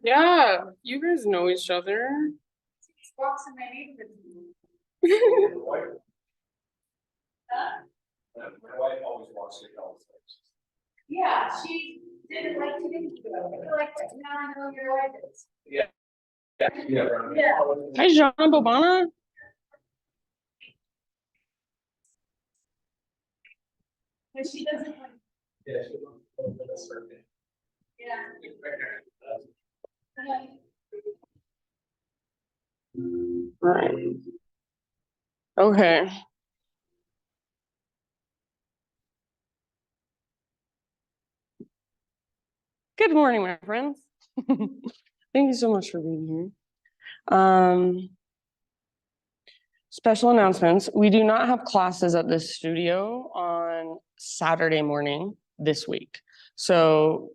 Yeah, you guys know each other. Walks in my neighborhood. My wife always wants to tell us. Yeah, she didn't like to do it. I feel like now I know your wife is. Yeah. Hi, Jean Bobana. But she doesn't like. Yeah, she loves to Yeah. Right. Okay. Good morning, my friends. Thank you so much for being here. Special announcements. We do not have classes at this studio on Saturday morning this week. So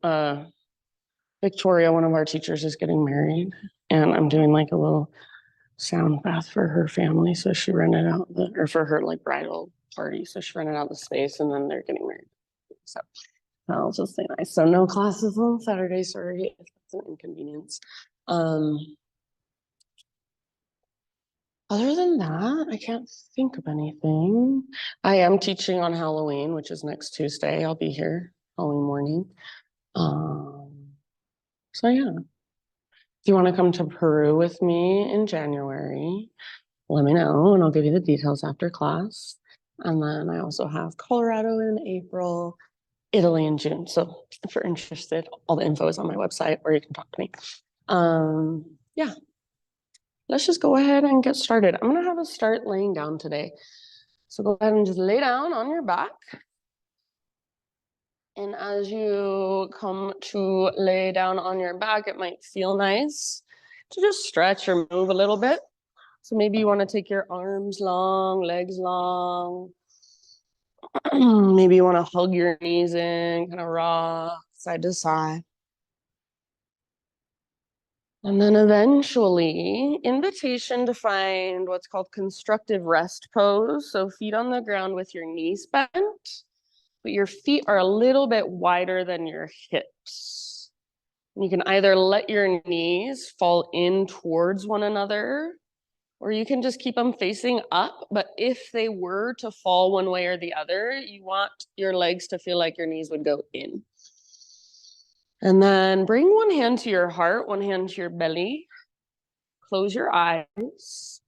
Victoria, one of our teachers, is getting married, and I'm doing like a little sound bath for her family. So she rented out or for her like bridal party. So she rented out the space, and then they're getting married. So I'll just say nice. So no classes on Saturday. Sorry if that's an inconvenience. Other than that, I can't think of anything. I am teaching on Halloween, which is next Tuesday. I'll be here Halloween morning. So yeah. If you want to come to Peru with me in January, let me know and I'll give you the details after class. And then I also have Colorado in April, Italy in June. So if you're interested, all the info is on my website or you can talk to me. Yeah. Let's just go ahead and get started. I'm going to have us start laying down today. So go ahead and just lay down on your back. And as you come to lay down on your back, it might feel nice to just stretch or move a little bit. So maybe you want to take your arms long, legs long. Maybe you want to hug your knees in, kind of rock side to side. And then eventually, invitation to find what's called constructive rest pose. So feet on the ground with your knees bent, but your feet are a little bit wider than your hips. And you can either let your knees fall in towards one another, or you can just keep them facing up. But if they were to fall one way or the other, you want your legs to feel like your knees would go in. And then bring one hand to your heart, one hand to your belly. Close your eyes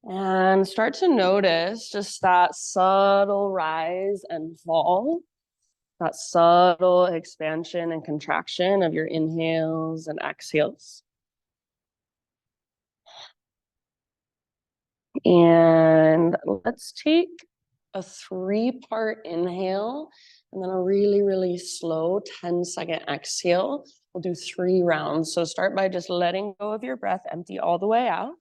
and start to notice just that subtle rise and fall, that subtle expansion and contraction of your inhales and exhales. And let's take a 3-part inhale and then a really, really slow 10-second exhale. We'll do 3 rounds. So start by just letting go of your breath, empty all the way out.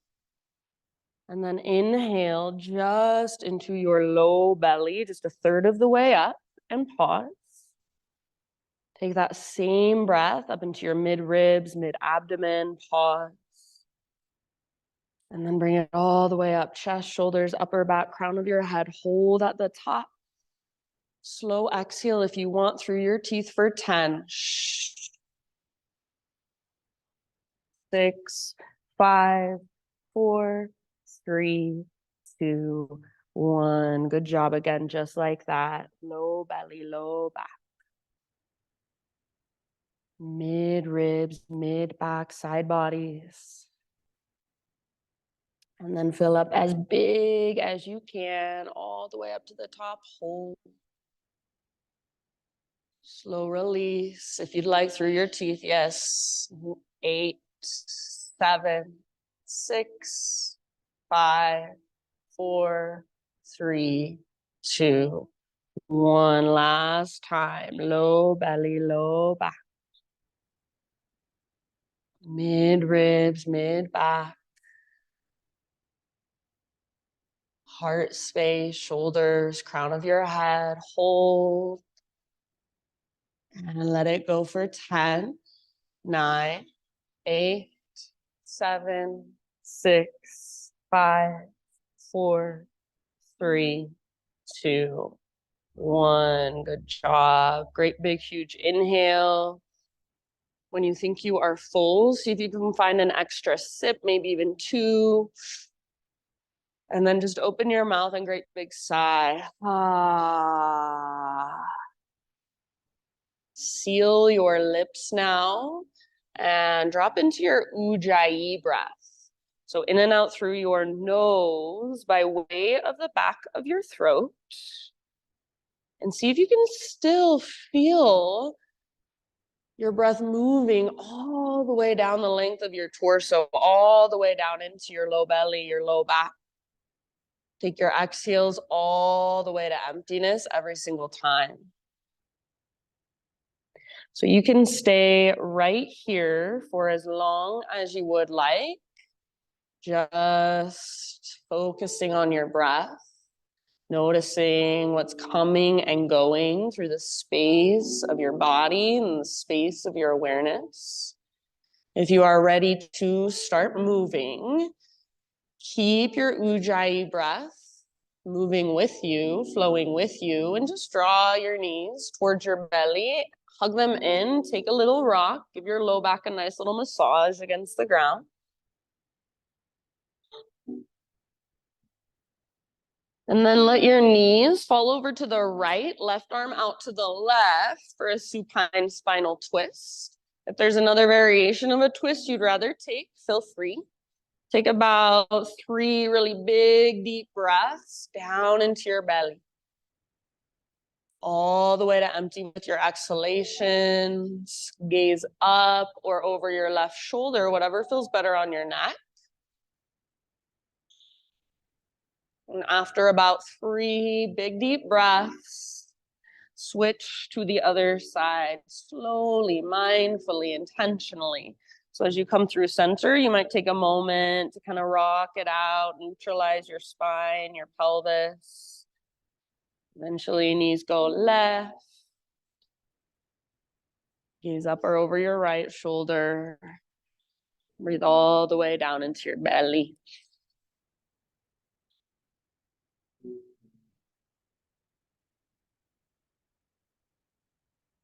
And then inhale just into your low belly, just a third of the way up, and pause. Take that same breath up into your mid-ribs, mid-abdomen, pause. And then bring it all the way up, chest, shoulders, upper back, crown of your head. Hold at the top. Slow exhale if you want through your teeth for 10. 6, 5, 4, 3, 2, 1. Good job again, just like that. Low belly, low back. Mid ribs, mid back, side bodies. And then fill up as big as you can, all the way up to the top. Hold. Slow release. If you'd like through your teeth, yes. 8, 7, 6, 5, 4, 3, 2, 1. Last time. Low belly, low back. Mid ribs, mid back. Heart space, shoulders, crown of your head. Hold. And let it go for 10, 9, 8, 7, 6, 5, 4, 3, 2, 1. Good job. Great big huge inhale. When you think you are full, see if you can find an extra sip, maybe even 2. And then just open your mouth and great big sigh. Ah. Seal your lips now and drop into your Ujjayi breath. So in and out through your nose by way of the back of your throat. And see if you can still feel your breath moving all the way down the length of your torso, all the way down into your low belly, your low back. Take your exhales all the way to emptiness every single time. So you can stay right here for as long as you would like, just focusing on your breath, noticing what's coming and going through the space of your body and the space of your awareness. If you are ready to start moving, keep your Ujjayi breath moving with you, flowing with you, and just draw your knees towards your belly, hug them in, take a little rock, give your low back a nice little massage against the ground. And then let your knees fall over to the right, left arm out to the left for a supine spinal twist. If there's another variation of a twist you'd rather take, feel free. Take about 3 really big, deep breaths down into your belly. All the way to empty with your exhalations. Gaze up or over your left shoulder, whatever feels better on your neck. And after about 3 big, deep breaths, switch to the other side slowly, mindfully, intentionally. So as you come through center, you might take a moment to kind of rock it out, neutralize your spine, your pelvis. Eventually, knees go left. Gaze up or over your right shoulder. Breathe all the way down into your belly.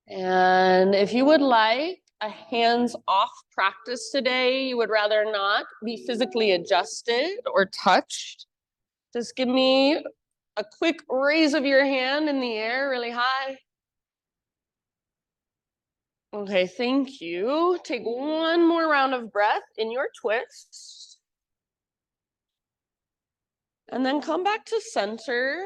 And if you would like a hands-off practice today, you would rather not be physically adjusted or touched, just give me a quick raise of your hand in the air really high. Okay, thank you. Take one more round of breath in your twist. And then come back to center.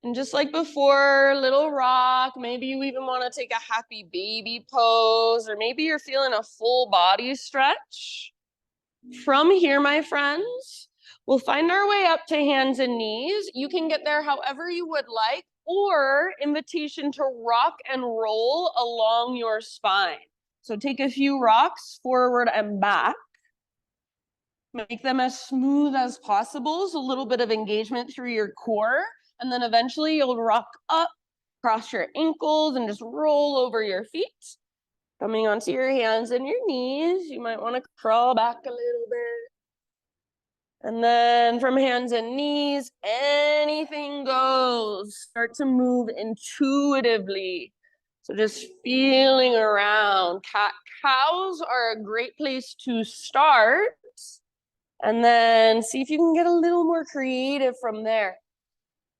And just like before, little rock, maybe you even want to take a happy baby pose, or maybe you're feeling a full body stretch. From here, my friends, we'll find our way up to hands and knees. You can get there however you would like, or invitation to rock and roll along your spine. So take a few rocks forward and back. Make them as smooth as possible, so a little bit of engagement through your core. And then eventually you'll rock up, cross your ankles, and just roll over your feet. Coming onto your hands and your knees. You might want to crawl back a little bit. And then from hands and knees, anything goes. Start to move intuitively. So just feeling around. Cat-cows are a great place to start. And then see if you can get a little more creative from there.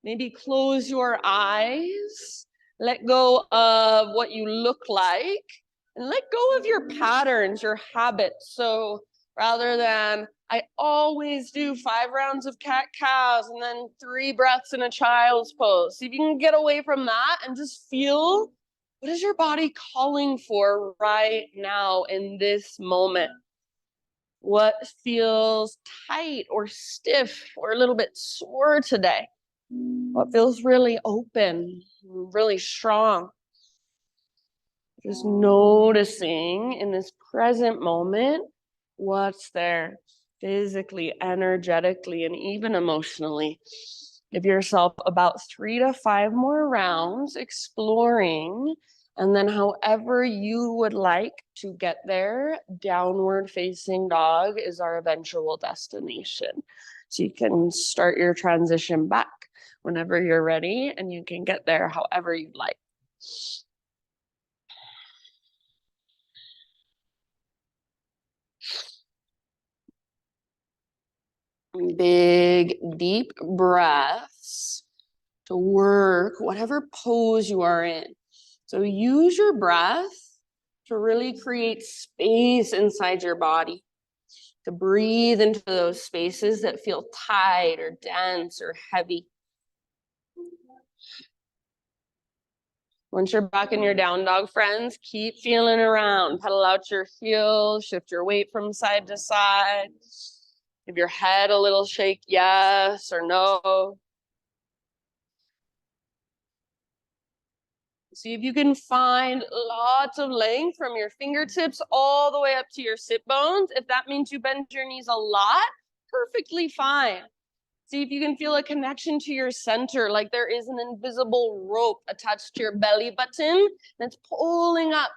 Maybe close your eyes, let go of what you look like, and let go of your patterns, your habits. So rather than, I always do 5 rounds of cat-cows and then 3 breaths in a child's pose. See if you can get away from that and just feel, what is your body calling for right now in this moment? What feels tight or stiff or a little bit sore today? What feels really open, really strong? Just noticing in this present moment what's there physically, energetically, and even emotionally. Give yourself about 3 to 5 more rounds exploring, and then however you would like to get there, downward facing dog is our eventual destination. So you can start your transition back whenever you're ready, and you can get there however you'd like. Big, deep breaths to work whatever pose you are in. So use your breath to really create space inside your body, to breathe into those spaces that feel tight or dense or heavy. Once you're back in your down dog, friends, keep feeling around. Pedal out your heels, shift your weight from side to side. Give your head a little shake, yes or no. See if you can find lots of length from your fingertips all the way up to your sit bones. If that means you bend your knees a lot, perfectly fine. See if you can feel a connection to your center, like there is an invisible rope attached to your belly button that's pulling up,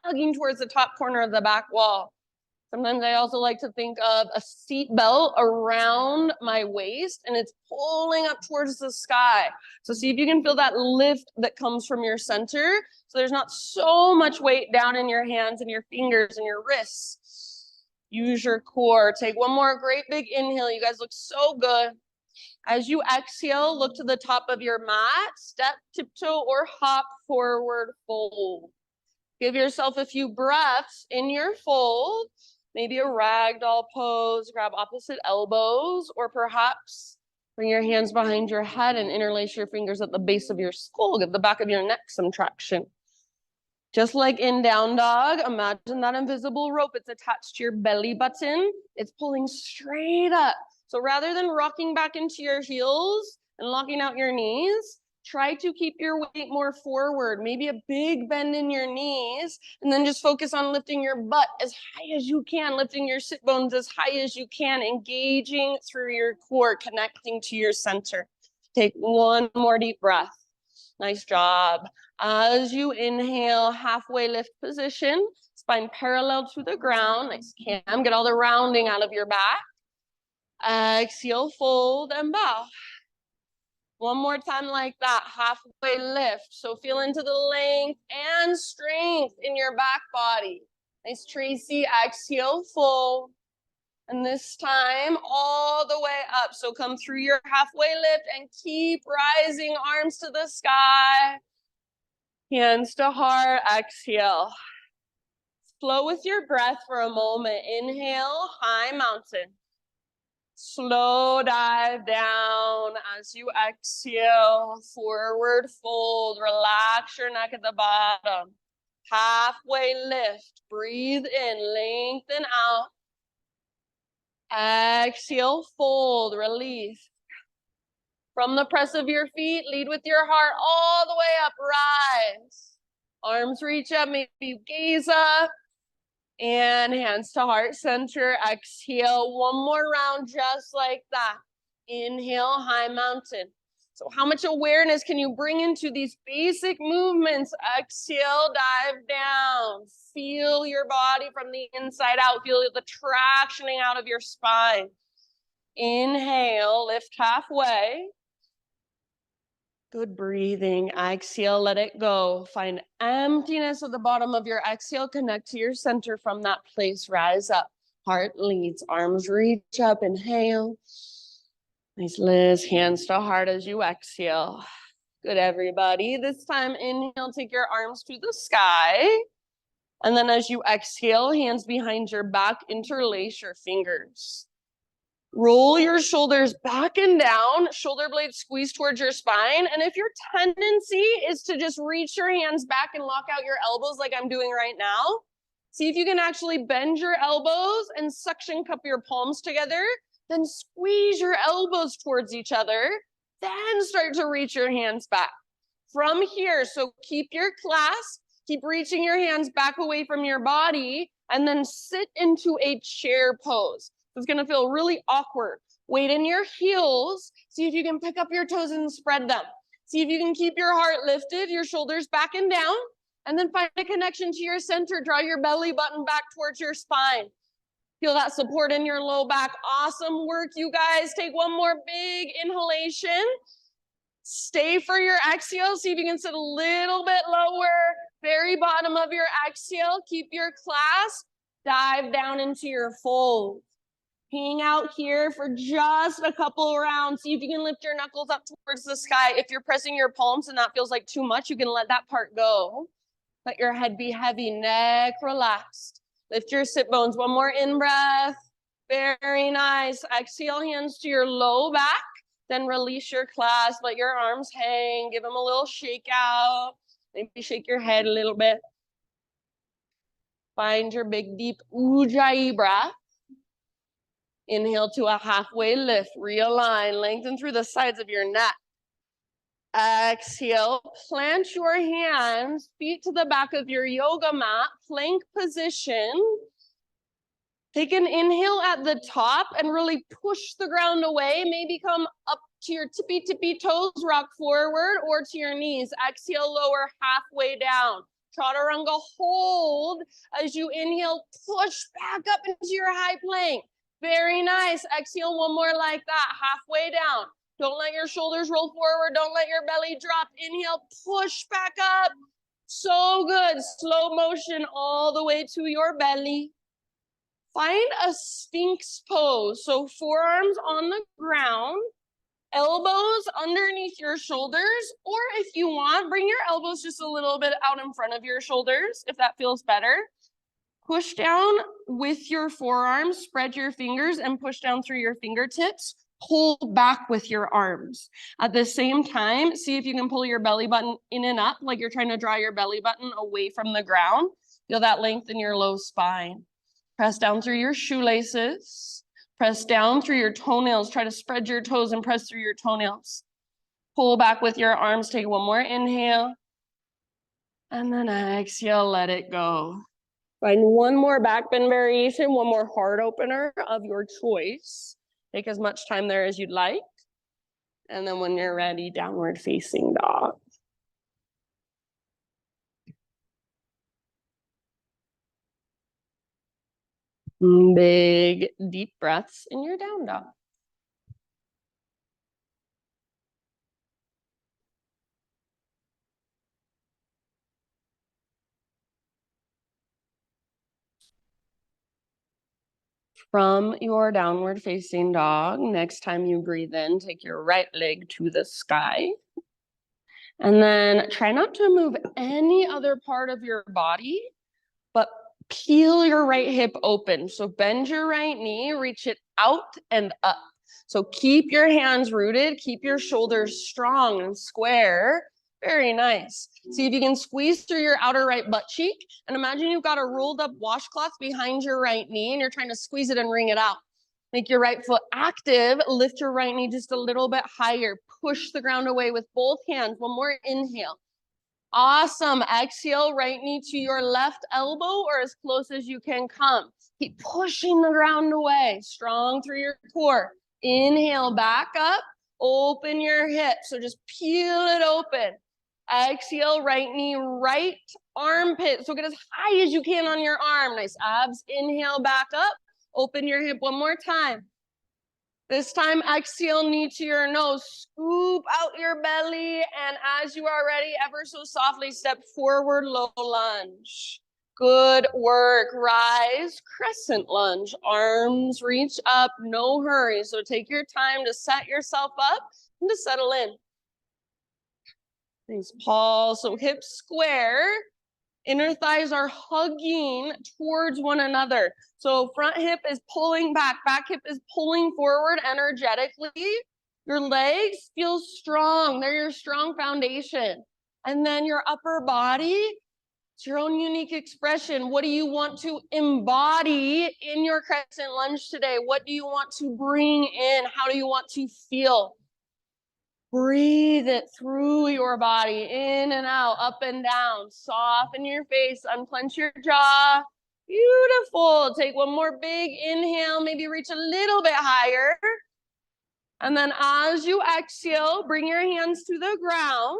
tugging towards the top corner of the back wall. Sometimes I also like to think of a seat belt around my waist and it's pulling up towards the sky. So see if you can feel that lift that comes from your center. So there's not so much weight down in your hands and your fingers and your wrists. Use your core. Take one more great big inhale. You guys look so good. As you exhale, look to the top of your mat, step, tiptoe, or hop forward fold. Give yourself a few breaths in your fold. Maybe a ragdoll pose, grab opposite elbows, or perhaps bring your hands behind your head and interlace your fingers at the base of your skull. Give the back of your neck some traction. Just like in down dog, imagine that invisible rope. It's attached to your belly button. It's pulling straight up. So rather than rocking back into your heels and locking out your knees, try to keep your weight more forward, maybe a big bend in your knees, and then just focus on lifting your butt as high as you can, lifting your sit bones as high as you can, engaging through your core, connecting to your center. Take one more deep breath. Nice job. As you inhale, halfway lift position, spine parallel to the ground. Nice cam. Get all the rounding out of your back. Exhale, fold and bow. One more time like that, halfway lift. So feel into the length and strength in your back body. Nice, Tracy. Exhale, fold. And this time, all the way up. So come through your halfway lift and keep rising, arms to the sky. Hands to heart, exhale. Flow with your breath for a moment. Inhale, high mountain. Slow dive down as you exhale, forward fold, relax your neck at the bottom. Halfway lift, breathe in, lengthen out. Exhale, fold, release. From the press of your feet, lead with your heart all the way up, rise. Arms reach up, maybe you gaze up. And hands to heart center. Exhale, one more round just like that. Inhale, high mountain. So how much awareness can you bring into these basic movements? Exhale, dive down. Feel your body from the inside out. Feel the tractioning out of your spine. Inhale, lift halfway. Good breathing. Exhale, let it go. Find emptiness at the bottom of your exhale. Connect to your center from that place. Rise up. Heart leads. Arms reach up. Inhale. Nice, Liz. Hands to heart as you exhale. Good, everybody. This time, inhale. Take your arms to the sky. And then as you exhale, hands behind your back. Interlace your fingers. Roll your shoulders back and down, shoulder blades squeeze towards your spine. And if your tendency is to just reach your hands back and lock out your elbows like I'm doing right now, see if you can actually bend your elbows and suction cup your palms together, then squeeze your elbows towards each other, then start to reach your hands back. From here, so keep your clasp, keep reaching your hands back away from your body, and then sit into a chair pose. It's going to feel really awkward. Weight in your heels. See if you can pick up your toes and spread them. See if you can keep your heart lifted, your shoulders back and down, and then find a connection to your center. Draw your belly button back towards your spine. Feel that support in your low back. Awesome work, you guys. Take one more big inhalation. Stay for your exhale. See if you can sit a little bit lower. Very bottom of your exhale. Keep your clasp. Dive down into your fold. Hang out here for just a couple rounds. See if you can lift your knuckles up towards the sky. If you're pressing your palms and that feels like too much, you can let that part go. Let your head be heavy, neck relaxed. Lift your sit bones. One more in breath. Very nice. Exhale, hands to your low back. Then release your clasp. Let your arms hang. Give them a little shake out. Maybe shake your head a little bit. Find your big, deep Ujjayi breath. Inhale to a halfway lift. Realign. Lengthen through the sides of your neck. Exhale. Plant your hands, feet to the back of your yoga mat. Plank position. Take an inhale at the top and really push the ground away. Maybe come up to your tippy toes, rock forward, or to your knees. Exhale, lower halfway down. Chaturanga, hold as you inhale, push back up into your high plank. Very nice. Exhale, one more like that, halfway down. Don't let your shoulders roll forward. Don't let your belly drop. Inhale, push back up. So good. Slow motion all the way to your belly. Find a Sphinx pose. So forearms on the ground, elbows underneath your shoulders, or if you want, bring your elbows just a little bit out in front of your shoulders, if that feels better. Push down with your forearms, spread your fingers and push down through your fingertips. Pull back with your arms. At the same time, see if you can pull your belly button in and up, like you're trying to draw your belly button away from the ground. Feel that length in your low spine. Press down through your shoelaces. Press down through your toenails. Try to spread your toes and press through your toenails. Pull back with your arms. Take one more inhale. And then exhale, let it go. Find one more back bend variation, one more heart opener of your choice. Take as much time there as you'd like. And then when you're ready, downward facing dog. Big, deep breaths in your down dog. From your downward facing dog, next time you breathe in, take your right leg to the sky. And then try not to move any other part of your body, but peel your right hip open. So bend your right knee, reach it out and up. So keep your hands rooted, keep your shoulders strong and square. Very nice. See if you can squeeze through your outer right butt cheek. And imagine you've got a rolled up washcloth behind your right knee and you're trying to squeeze it and wring it out. Make your right foot active. Lift your right knee just a little bit higher. Push the ground away with both hands. One more inhale. Awesome. Exhale, right knee to your left elbow or as close as you can come. Keep pushing the ground away. Strong through your core. Inhale, back up. Open your hips. So just peel it open. Exhale, right knee, right armpit. So get as high as you can on your arm. Nice abs. Inhale, back up. Open your hip one more time. This time, exhale, knee to your nose. Scoop out your belly. And as you are ready, ever so softly step forward, low lunge. Good work. Rise, crescent lunge. Arms reach up, no hurry. So take your time to set yourself up and to settle in. Nice pause. So hips square. Inner thighs are hugging towards one another. So front hip is pulling back hip is pulling forward energetically. Your legs feel strong. They're your strong foundation. And then your upper body, it's your own unique expression. What do you want to embody in your crescent lunge today? What do you want to bring in? How do you want to feel? Breathe it through your body, in and out, up and down. Soften your face, unclench your jaw. Beautiful. Take one more big inhale, maybe reach a little bit higher. And then as you exhale, bring your hands to the ground,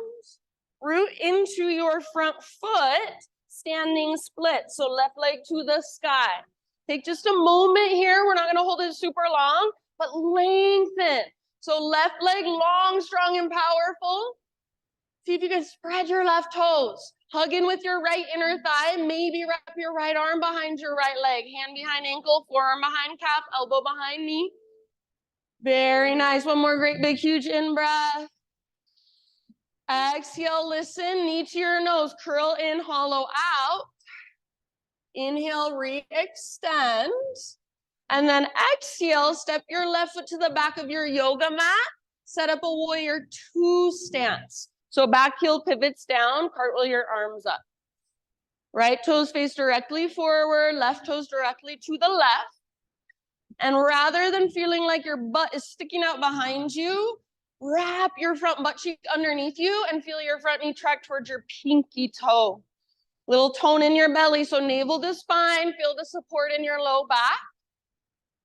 root into your front foot, standing split. So left leg to the sky. Take just a moment here. We're not going to hold it super long, but lengthen. So left leg long, strong, and powerful. See if you can spread your left toes. Hug in with your right inner thigh. Maybe wrap your right arm behind your right leg. Hand behind ankle, forearm behind calf, elbow behind knee. Very nice. One more great big huge in-breath. Exhale, listen, knee to your nose. Curl in, hollow out. Inhale, re-extend. And then exhale, step your left foot to the back of your yoga mat. Set up a warrior two stance. So back heel pivots down, cartwheel your arms up. Right toes face directly forward, left toes directly to the left. And rather than feeling like your butt is sticking out behind you, wrap your front butt cheek underneath you and feel your front knee track towards your pinky toe. Little tone in your belly, so navel to spine, feel the support in your low back.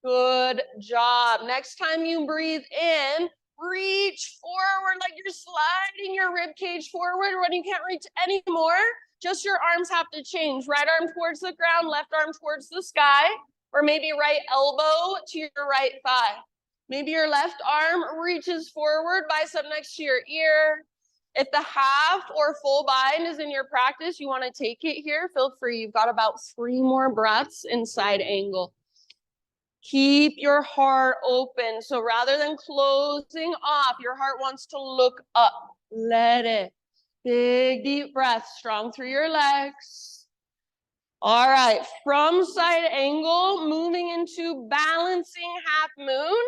Good job. Next time you breathe in, reach forward like you're sliding your rib cage forward. When you can't reach anymore, just your arms have to change. Right arm towards the ground, left arm towards the sky, or maybe right elbow to your right thigh. Maybe your left arm reaches forward, bicep next to your ear. If the half or full bind is in your practice, you want to take it here, feel free. You've got about 3 more breaths in side angle. Keep your heart open. So rather than closing off, your heart wants to look up. Let it. Big, deep breath, strong through your legs. All right, from side angle, moving into balancing half moon.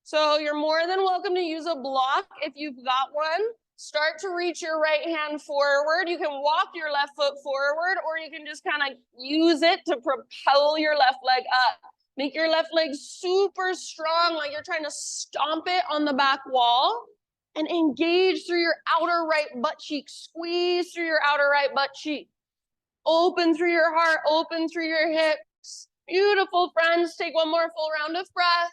So you're more than welcome to use a block if you've got one. Start to reach your right hand forward. You can walk your left foot forward, or you can just kind of use it to propel your left leg up. Make your left leg super strong, like you're trying to stomp it on the back wall. And engage through your outer right butt cheek. Squeeze through your outer right butt cheek. Open through your heart, open through your hips. Beautiful, friends. Take one more full round of breath.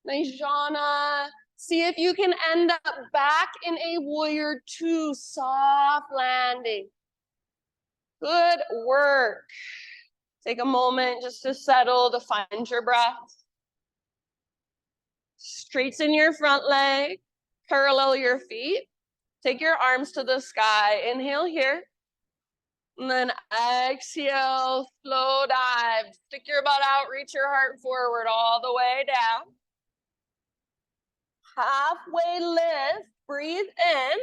Nice jhana. See if you can end up back in a warrior two, soft landing. Good work. Take a moment just to settle, to find your breath. Straighten your front leg. Parallel your feet. Take your arms to the sky. Inhale here. And then exhale, slow dive. Stick your butt out, reach your heart forward all the way down. Halfway lift, breathe in.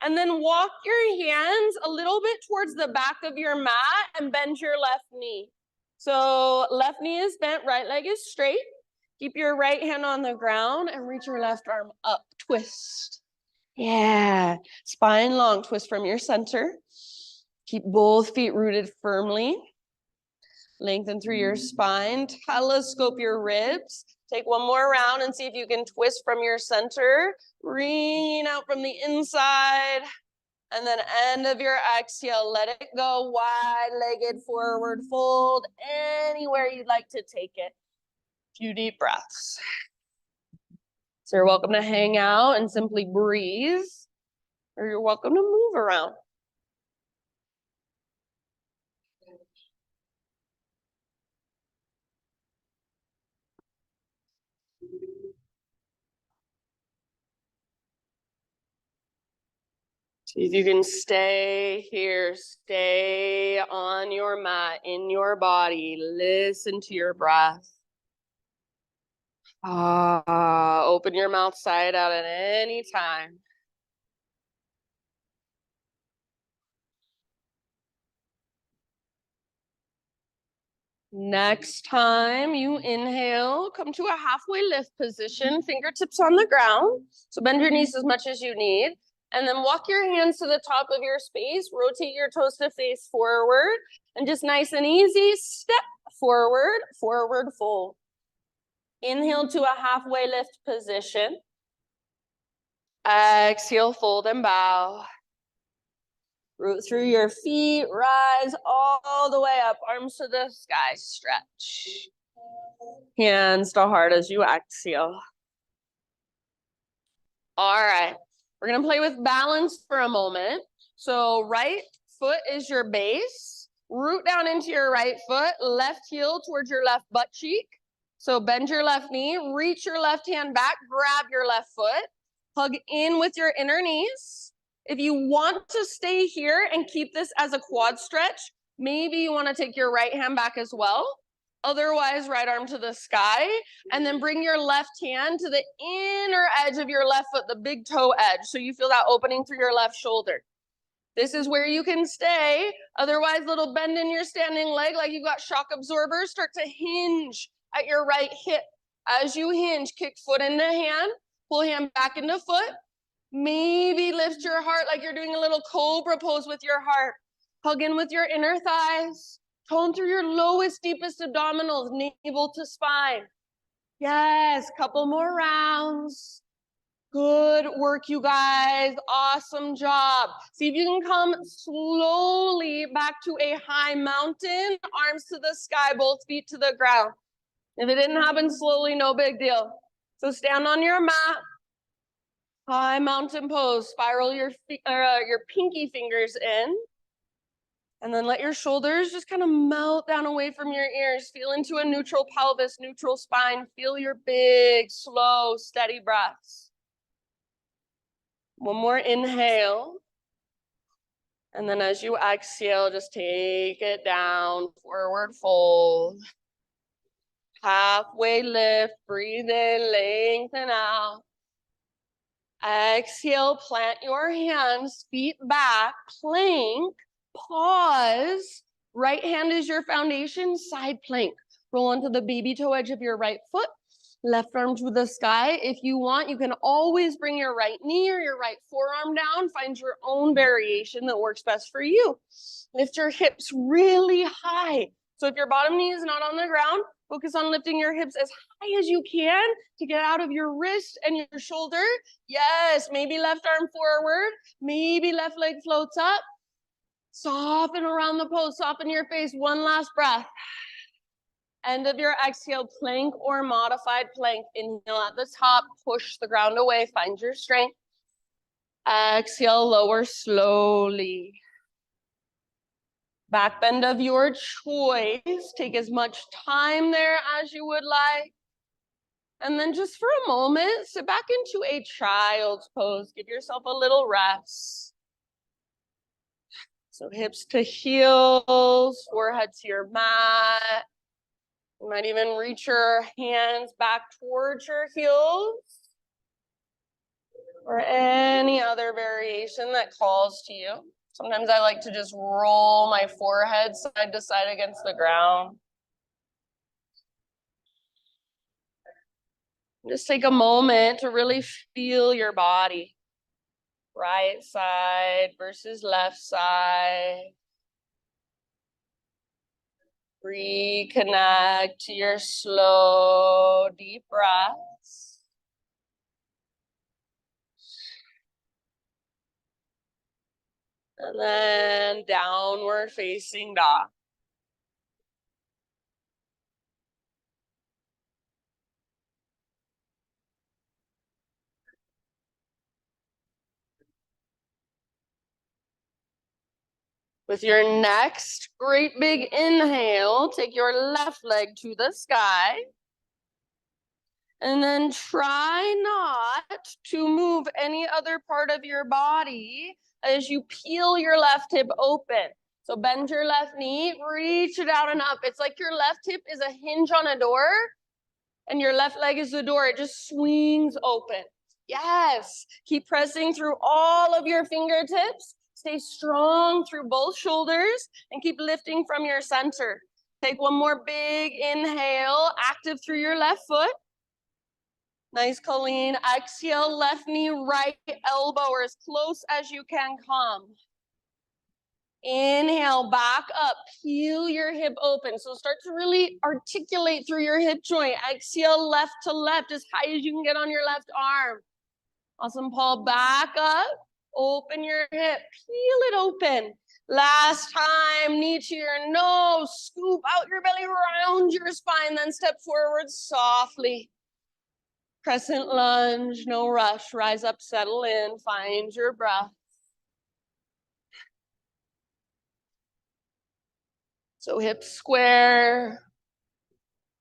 And then walk your hands a little bit towards the back of your mat and bend your left knee. So left knee is bent, right leg is straight. Keep your right hand on the ground and reach your left arm up, twist. Yeah, spine long, twist from your center. Keep both feet rooted firmly. Lengthen through your spine, telescope your ribs. Take one more round and see if you can twist from your center. Bring out from the inside. And then end of your exhale, let it go. Wide-legged forward fold, anywhere you'd like to take it. Few deep breaths. So you're welcome to hang out and simply breathe, or you're welcome to move around. See if you can stay here, stay on your mat, in your body, listen to your breath. Open your mouth side out at any time. Next time you inhale, come to a halfway lift position, fingertips on the ground. So bend your knees as much as you need. And then walk your hands to the top of your space, rotate your toes to face forward, and just nice and easy, step forward, forward fold. Inhale to a halfway lift position. Exhale, fold and bow. Root through your feet, rise all the way up, arms to the sky, stretch. Hands to heart as you exhale. All right, we're gonna play with balance for a moment. So right foot is your base. Root down into your right foot, left heel towards your left butt cheek. So bend your left knee, reach your left hand back, grab your left foot, hug in with your inner knees. If you want to stay here and keep this as a quad stretch, maybe you want to take your right hand back as well. Otherwise, right arm to the sky, and then bring your left hand to the inner edge of your left foot, the big toe edge, so you feel that opening through your left shoulder. This is where you can stay. Otherwise, little bend in your standing leg like you've got shock absorbers. Start to hinge at your right hip. As you hinge, kick foot into hand, pull hand back into foot. Maybe lift your heart like you're doing a little cobra pose with your heart. Hug in with your inner thighs. Tone through your lowest, deepest abdominals, navel to spine. Yes, couple more rounds. Good work, you guys. Awesome job. See if you can come slowly back to a high mountain, arms to the sky, both feet to the ground. If it didn't happen slowly, no big deal. So stand on your mat. High mountain pose. Spiral your pinky fingers in. And then let your shoulders just kind of melt down away from your ears. Feel into a neutral pelvis, neutral spine. Feel your big, slow, steady breaths. One more inhale. And then as you exhale, just take it down, forward fold. Halfway lift, breathe in, lengthen out. Exhale, plant your hands, feet back, plank, pause. Right hand is your foundation, side plank. Roll onto the baby toe edge of your right foot, left arm to the sky. If you want, you can always bring your right knee or your right forearm down. Find your own variation that works best for you. Lift your hips really high. So if your bottom knee is not on the ground, focus on lifting your hips as high as you can to get out of your wrist and your shoulder. Yes, maybe left arm forward, maybe left leg floats up. Soften around the pose, soften your face. One last breath. End of your exhale, plank or modified plank. Inhale at the top, push the ground away, find your strength. Exhale, lower slowly. Back bend of your choice. Take as much time there as you would like. And then just for a moment, sit back into a child's pose. Give yourself a little rest. So hips to heels, forehead to your mat. You might even reach your hands back towards your heels. Or any other variation that calls to you. Sometimes I like to just roll my forehead side to side against the ground. Just take a moment to really feel your body. Right side versus left side. Reconnect to your slow, deep breaths. And then downward facing dog. With your next great big inhale, take your left leg to the sky. And then try not to move any other part of your body as you peel your left hip open. So bend your left knee, reach it out and up. It's like your left hip is a hinge on a door and your left leg is the door. It just swings open. Yes. Keep pressing through all of your fingertips. Stay strong through both shoulders and keep lifting from your center. Take one more big inhale, active through your left foot. Nice, Colleen. Exhale, left knee, right elbow, or as close as you can come. Inhale, back up, peel your hip open. So start to really articulate through your hip joint. Exhale, left to left, as high as you can get on your left arm. Awesome, Paul. Back up, open your hip, peel it open. Last time, knee to your nose, scoop out your belly, round your spine, then step forward softly. Crescent lunge, no rush. Rise up, settle in, find your breath. So hips square.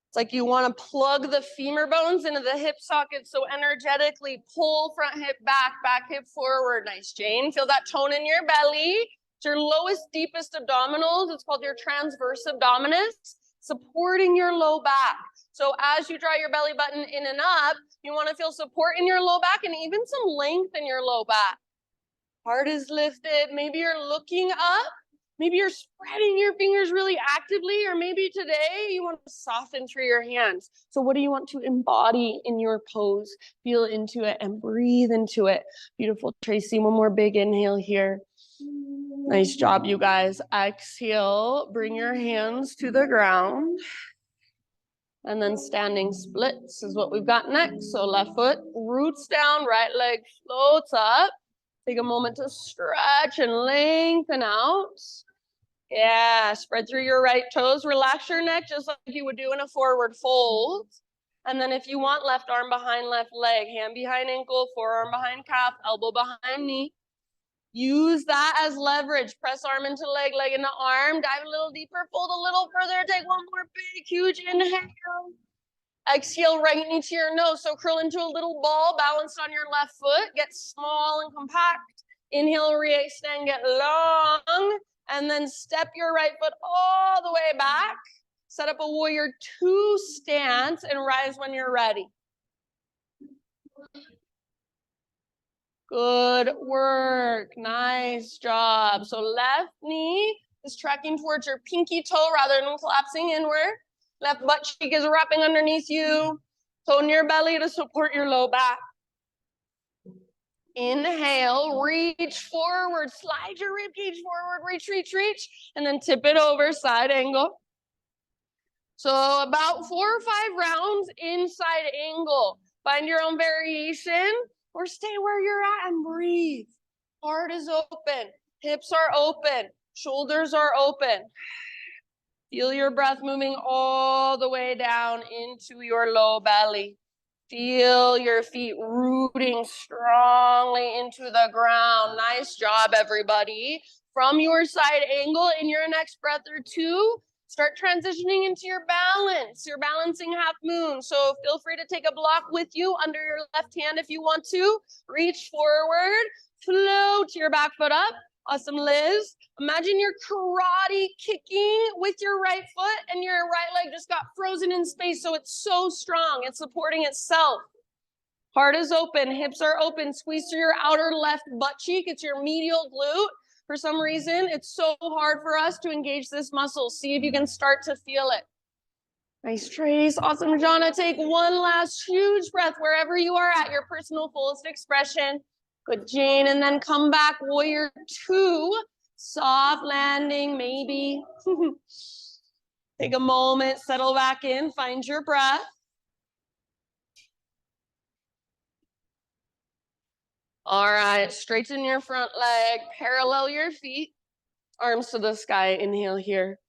It's like you want to plug the femur bones into the hip socket. So energetically pull front hip back, back hip forward. Nice, Jane. Feel that tone in your belly. It's your lowest, deepest abdominals. It's called your transverse abdominis, supporting your low back. So as you draw your belly button in and up, you want to feel support in your low back and even some length in your low back. Heart is lifted. Maybe you're looking up. Maybe you're spreading your fingers really actively, or maybe today you want to soften through your hands. So what do you want to embody in your pose? Feel into it and breathe into it. Beautiful, Tracy. One more big inhale here. Nice job, you guys. Exhale, bring your hands to the ground. And then standing splits is what we've got next. So left foot roots down, right leg floats up. Take a moment to stretch and lengthen out. Yeah, spread through your right toes. Relax your neck just like you would do in a forward fold. And then if you want, left arm behind left leg, hand behind ankle, forearm behind calf, elbow behind knee. Use that as leverage. Press arm into leg, leg into arm. Dive a little deeper, fold a little further. Take one more big, huge inhale. Exhale, right knee to your nose. So curl into a little ball, balanced on your left foot. Get small and compact. Inhale, re-extend, get long. And then step your right foot all the way back. Set up a warrior two stance and rise when you're ready. Good work. Nice job. So left knee is tracking towards your pinky toe rather than collapsing inward. Left butt cheek is wrapping underneath you. Tone your belly to support your low back. Inhale, reach forward, slide your rib cage forward, reach, reach, reach, and then tip it over, side angle. So about 4 or 5 rounds inside angle. Find your own variation or stay where you're at and breathe. Heart is open, hips are open, shoulders are open. Feel your breath moving all the way down into your low belly. Feel your feet rooting strongly into the ground. Nice job, everybody. From your side angle, in your next breath or two, start transitioning into your balance. You're balancing half moon. So feel free to take a block with you under your left hand if you want to. Reach forward, float your back foot up. Awesome, Liz. Imagine you're karate kicking with your right foot and your right leg just got frozen in space. So it's so strong. It's supporting itself. Heart is open. Hips are open. Squeeze through your outer left butt cheek. It's your medial glute. For some reason, it's so hard for us to engage this muscle. See if you can start to feel it. Nice, Trace. Awesome, Jonna. Take one last huge breath wherever you are at your personal fullest expression. Good, Jane. And then come back, warrior two. Soft landing, maybe. Take a moment, settle back in, find your breath. All right, straighten your front leg, parallel your feet, arms to the sky. Inhale here.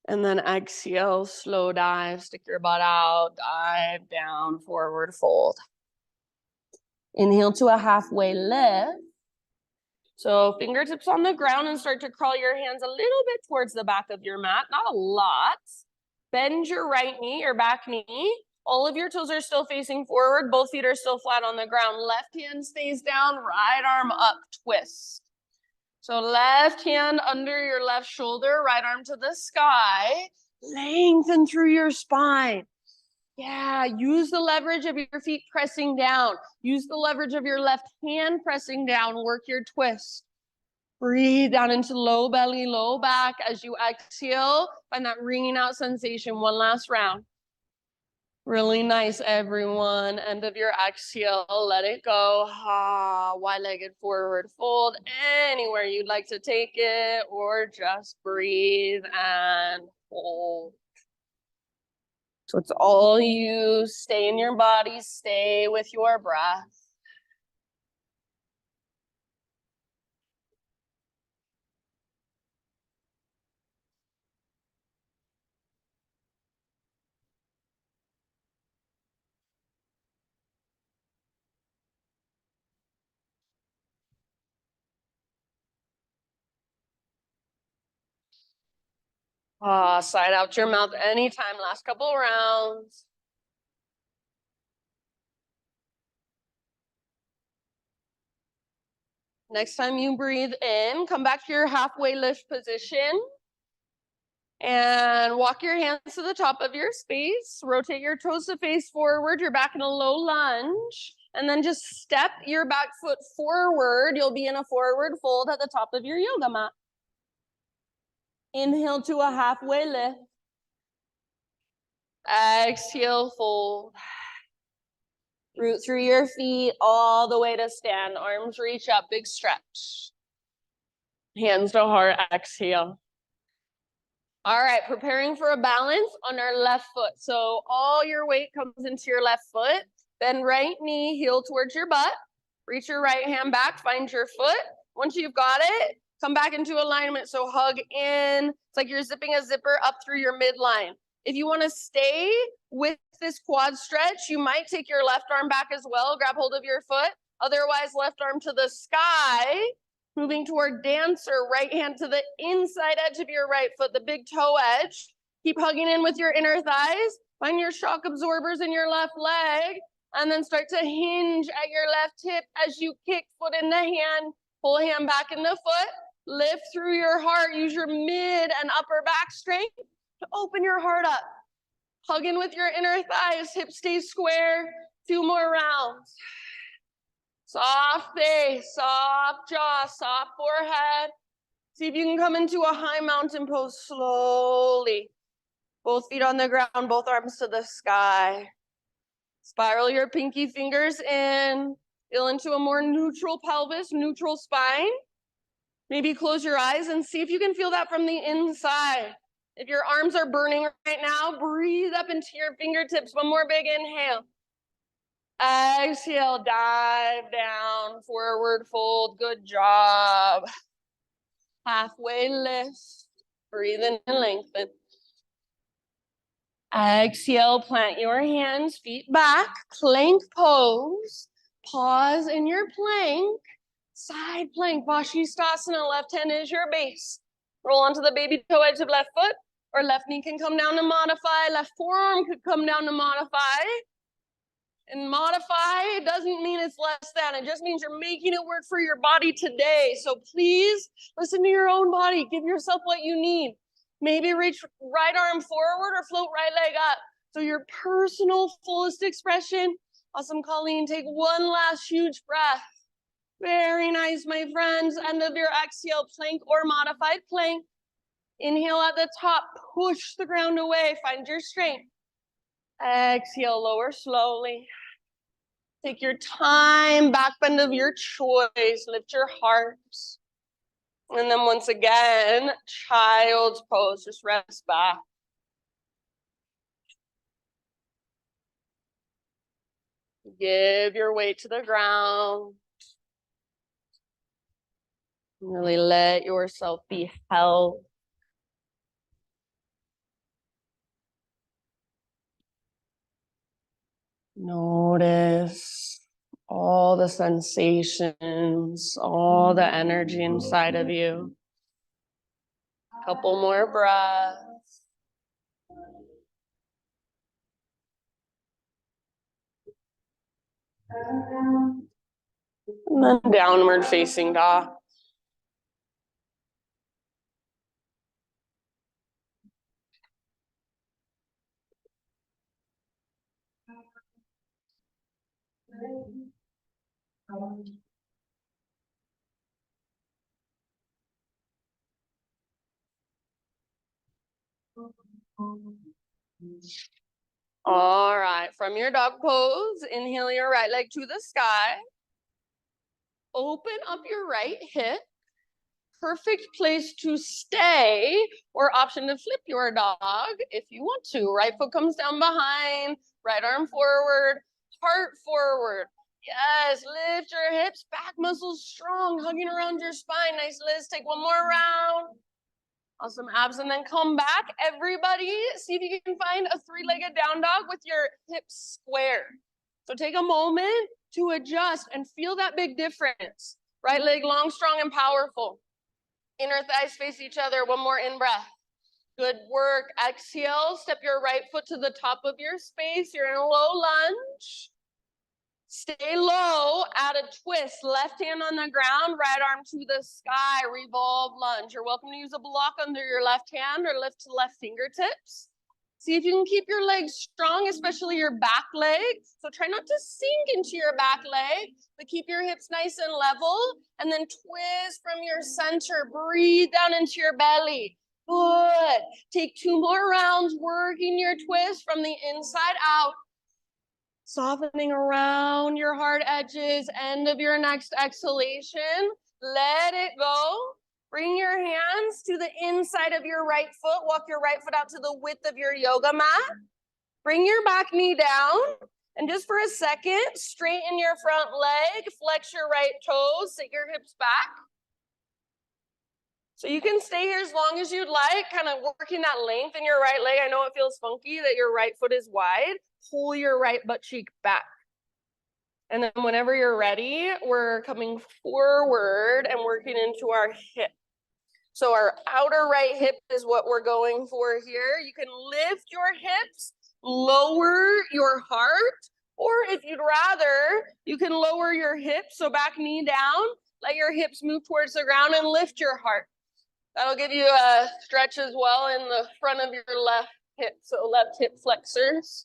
And then exhale, slow dive, stick your butt out, dive down, forward fold. Inhale to a halfway lift. So fingertips on the ground and start to crawl your hands a little bit towards the back of your mat, not a lot. Bend your right knee, your back knee. All of your toes are still facing forward. Both feet are still flat on the ground. Left hand stays down, right arm up, twist. So left hand under your left shoulder, right arm to the sky. Lengthen through your spine. Yeah, use the leverage of your feet pressing down. Use the leverage of your left hand pressing down. Work your twist. Breathe down into low belly, low back. As you exhale, find that ringing out sensation. One last round. Really nice, everyone. End of your exhale. Let it go. Wide-legged forward fold. Anywhere you'd like to take it, or just breathe and hold. So it's all you. Stay in your body. Stay with your breath. Sigh out your mouth anytime. Last couple rounds. Next time you breathe in, come back to your halfway lift position. And walk your hands to the top of your space. Rotate your toes to face forward. You're back in a low lunge. And then just step your back foot forward. You'll be in a forward fold at the top of your yoga mat. Inhale to a halfway lift. Exhale, fold. Root through your feet all the way to stand. Arms reach up, big stretch. Hands to heart, exhale. All right, preparing for a balance on our left foot. So all your weight comes into your left foot. Then right knee, heel towards your butt. Reach your right hand back, find your foot. Once you've got it, come back into alignment. So hug in. It's like you're zipping a zipper up through your midline. If you want to stay with this quad stretch, you might take your left arm back as well. Grab hold of your foot. Otherwise, left arm to the sky. Moving toward dancer, right hand to the inside edge of your right foot, the big toe edge. Keep hugging in with your inner thighs. Find your shock absorbers in your left leg. And then start to hinge at your left hip as you kick foot in the hand. Pull hand back in the foot. Lift through your heart. Use your mid and upper back strength to open your heart up. Hug in with your inner thighs. Hips stay square. 2 more rounds. Soft face, soft jaw, soft forehead. See if you can come into a high mountain pose slowly. Both feet on the ground, both arms to the sky. Spiral your pinky fingers in. Feel into a more neutral pelvis, neutral spine. Maybe close your eyes and see if you can feel that from the inside. If your arms are burning right now, breathe up into your fingertips. One more big inhale. Exhale, dive down, forward fold, good job. Halfway lift, breathe in and lengthen. Exhale, plant your hands, feet back, plank pose. Pause in your plank, side plank, Vashisthasana, left hand is your base. Roll onto the baby toe edge of left foot, or left knee can come down to modify, left forearm could come down to modify. And modify doesn't mean it's less than. It just means you're making it work for your body today. So please listen to your own body. Give yourself what you need. Maybe reach right arm forward or float right leg up. So your personal fullest expression. Awesome, Colleen. Take one last huge breath. Very nice, my friends. End of your exhale, plank or modified plank. Inhale at the top. Push the ground away. Find your strength. Exhale, lower slowly. Take your time, back bend of your choice. Lift your heart. And then once again, child's pose. Just rest back. Give your weight to the ground. Really let yourself be held. Notice all the sensations, all the energy inside of you. Couple more breaths. And then downward facing dog. All right, from your dog pose, inhale your right leg to the sky. Open up your right hip. Perfect place to stay, or option to flip your dog if you want to. Right foot comes down behind, right arm forward, heart forward. Yes, lift your hips, back muscles strong, hugging around your spine. Nice, Liz. Take one more round. Awesome, abs, and then come back. Everybody, see if you can find a 3-legged down dog with your hips square. So take a moment to adjust and feel that big difference. Right leg long, strong, and powerful. Inner thighs face each other. One more in breath. Good work. Exhale, step your right foot to the top of your space. You're in a low lunge. Stay low, add a twist. Left hand on the ground, right arm to the sky, revolve lunge. You're welcome to use a block under your left hand or lift to left fingertips. See if you can keep your legs strong, especially your back leg. So try not to sink into your back leg, but keep your hips nice and level. And then twist from your center. Breathe down into your belly. Good. Take 2 more rounds, working your twist from the inside out. Softening around your hard edges, end of your next exhalation. Let it go. Bring your hands to the inside of your right foot. Walk your right foot out to the width of your yoga mat. Bring your back knee down. And just for a second, straighten your front leg, flex your right toes, sit your hips back. So you can stay here as long as you'd like, kind of working that length in your right leg. I know it feels funky that your right foot is wide. Pull your right butt cheek back. And then whenever you're ready, we're coming forward and working into our hip. So our outer right hip is what we're going for here. You can lift your hips, lower your heart, or if you'd rather, you can lower your hips, so back knee down, let your hips move towards the ground and lift your heart. That'll give you a stretch as well in the front of your left hip, so left hip flexors.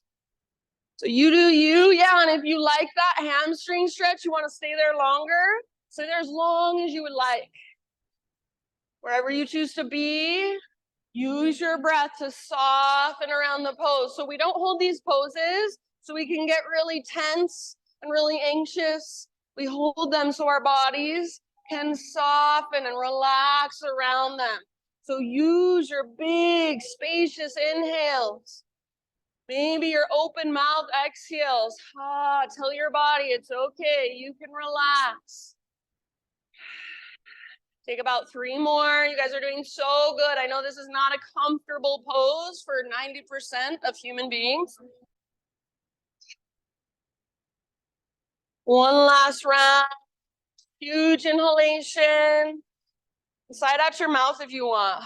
So you do you, yeah, and if you like that hamstring stretch, you want to stay there longer, stay there as long as you would like. Wherever you choose to be, use your breath to soften around the pose. So we don't hold these poses so we can get really tense and really anxious. We hold them so our bodies can soften and relax around them. So use your big, spacious inhales. Maybe your open mouth exhales. Tell your body it's okay. You can relax. Take about 3 more. You guys are doing so good. I know this is not a comfortable pose for 90% of human beings. One last round. Huge inhalation. Side out your mouth if you want.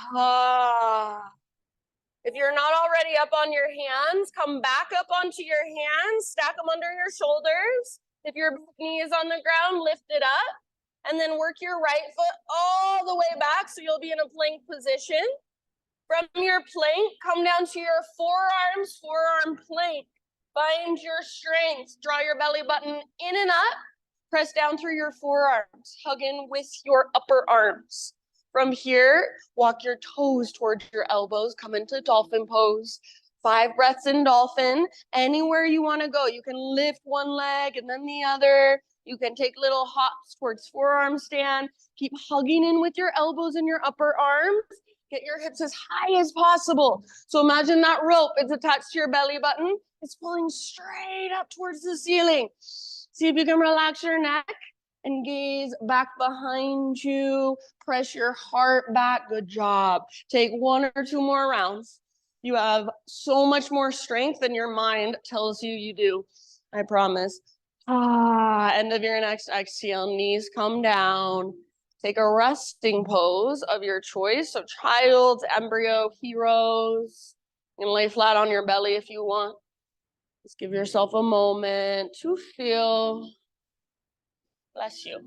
If you're not already up on your hands, come back up onto your hands. Stack them under your shoulders. If your knee is on the ground, lift it up. And then work your right foot all the way back so you'll be in a plank position. From your plank, come down to your forearms, forearm plank. Find your strength. Draw your belly button in and up. Press down through your forearms. Hug in with your upper arms. From here, walk your toes towards your elbows. Come into dolphin pose. 5 breaths in dolphin. Anywhere you want to go. You can lift one leg and then the other. You can take little hops towards forearm stand. Keep hugging in with your elbows and your upper arms. Get your hips as high as possible. So imagine that rope is attached to your belly button. It's pulling straight up towards the ceiling. See if you can relax your neck and gaze back behind you. Press your heart back. Good job. Take 1 or 2 more rounds. You have so much more strength than your mind tells you you do. I promise. End of your next exhale. Knees come down. Take a resting pose of your choice. So child, embryo, heroes. You can lay flat on your belly if you want. Just give yourself a moment to feel. Bless you.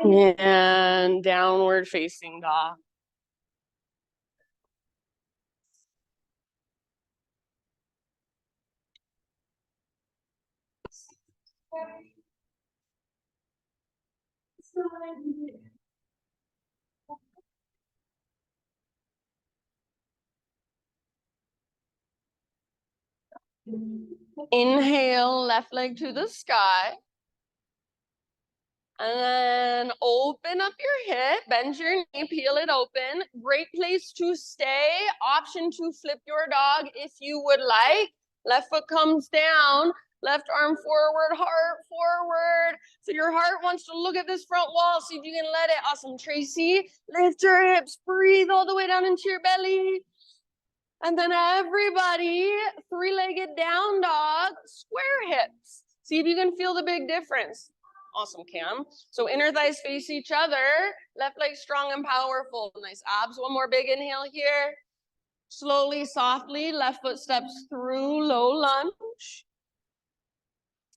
And downward facing dog. Inhale, left leg to the sky. And then open up your hip, bend your knee, peel it open. Great place to stay. Option to flip your dog if you would like. Left foot comes down, left arm forward, heart forward. So your heart wants to look at this front wall. See if you can let it. Awesome, Tracy. Lift your hips, breathe all the way down into your belly. And then everybody, three-legged down dog, square hips. See if you can feel the big difference. Awesome, Cam. So inner thighs face each other, left leg strong and powerful. Nice abs. One more big inhale here. Slowly, softly, left foot steps through, low lunge.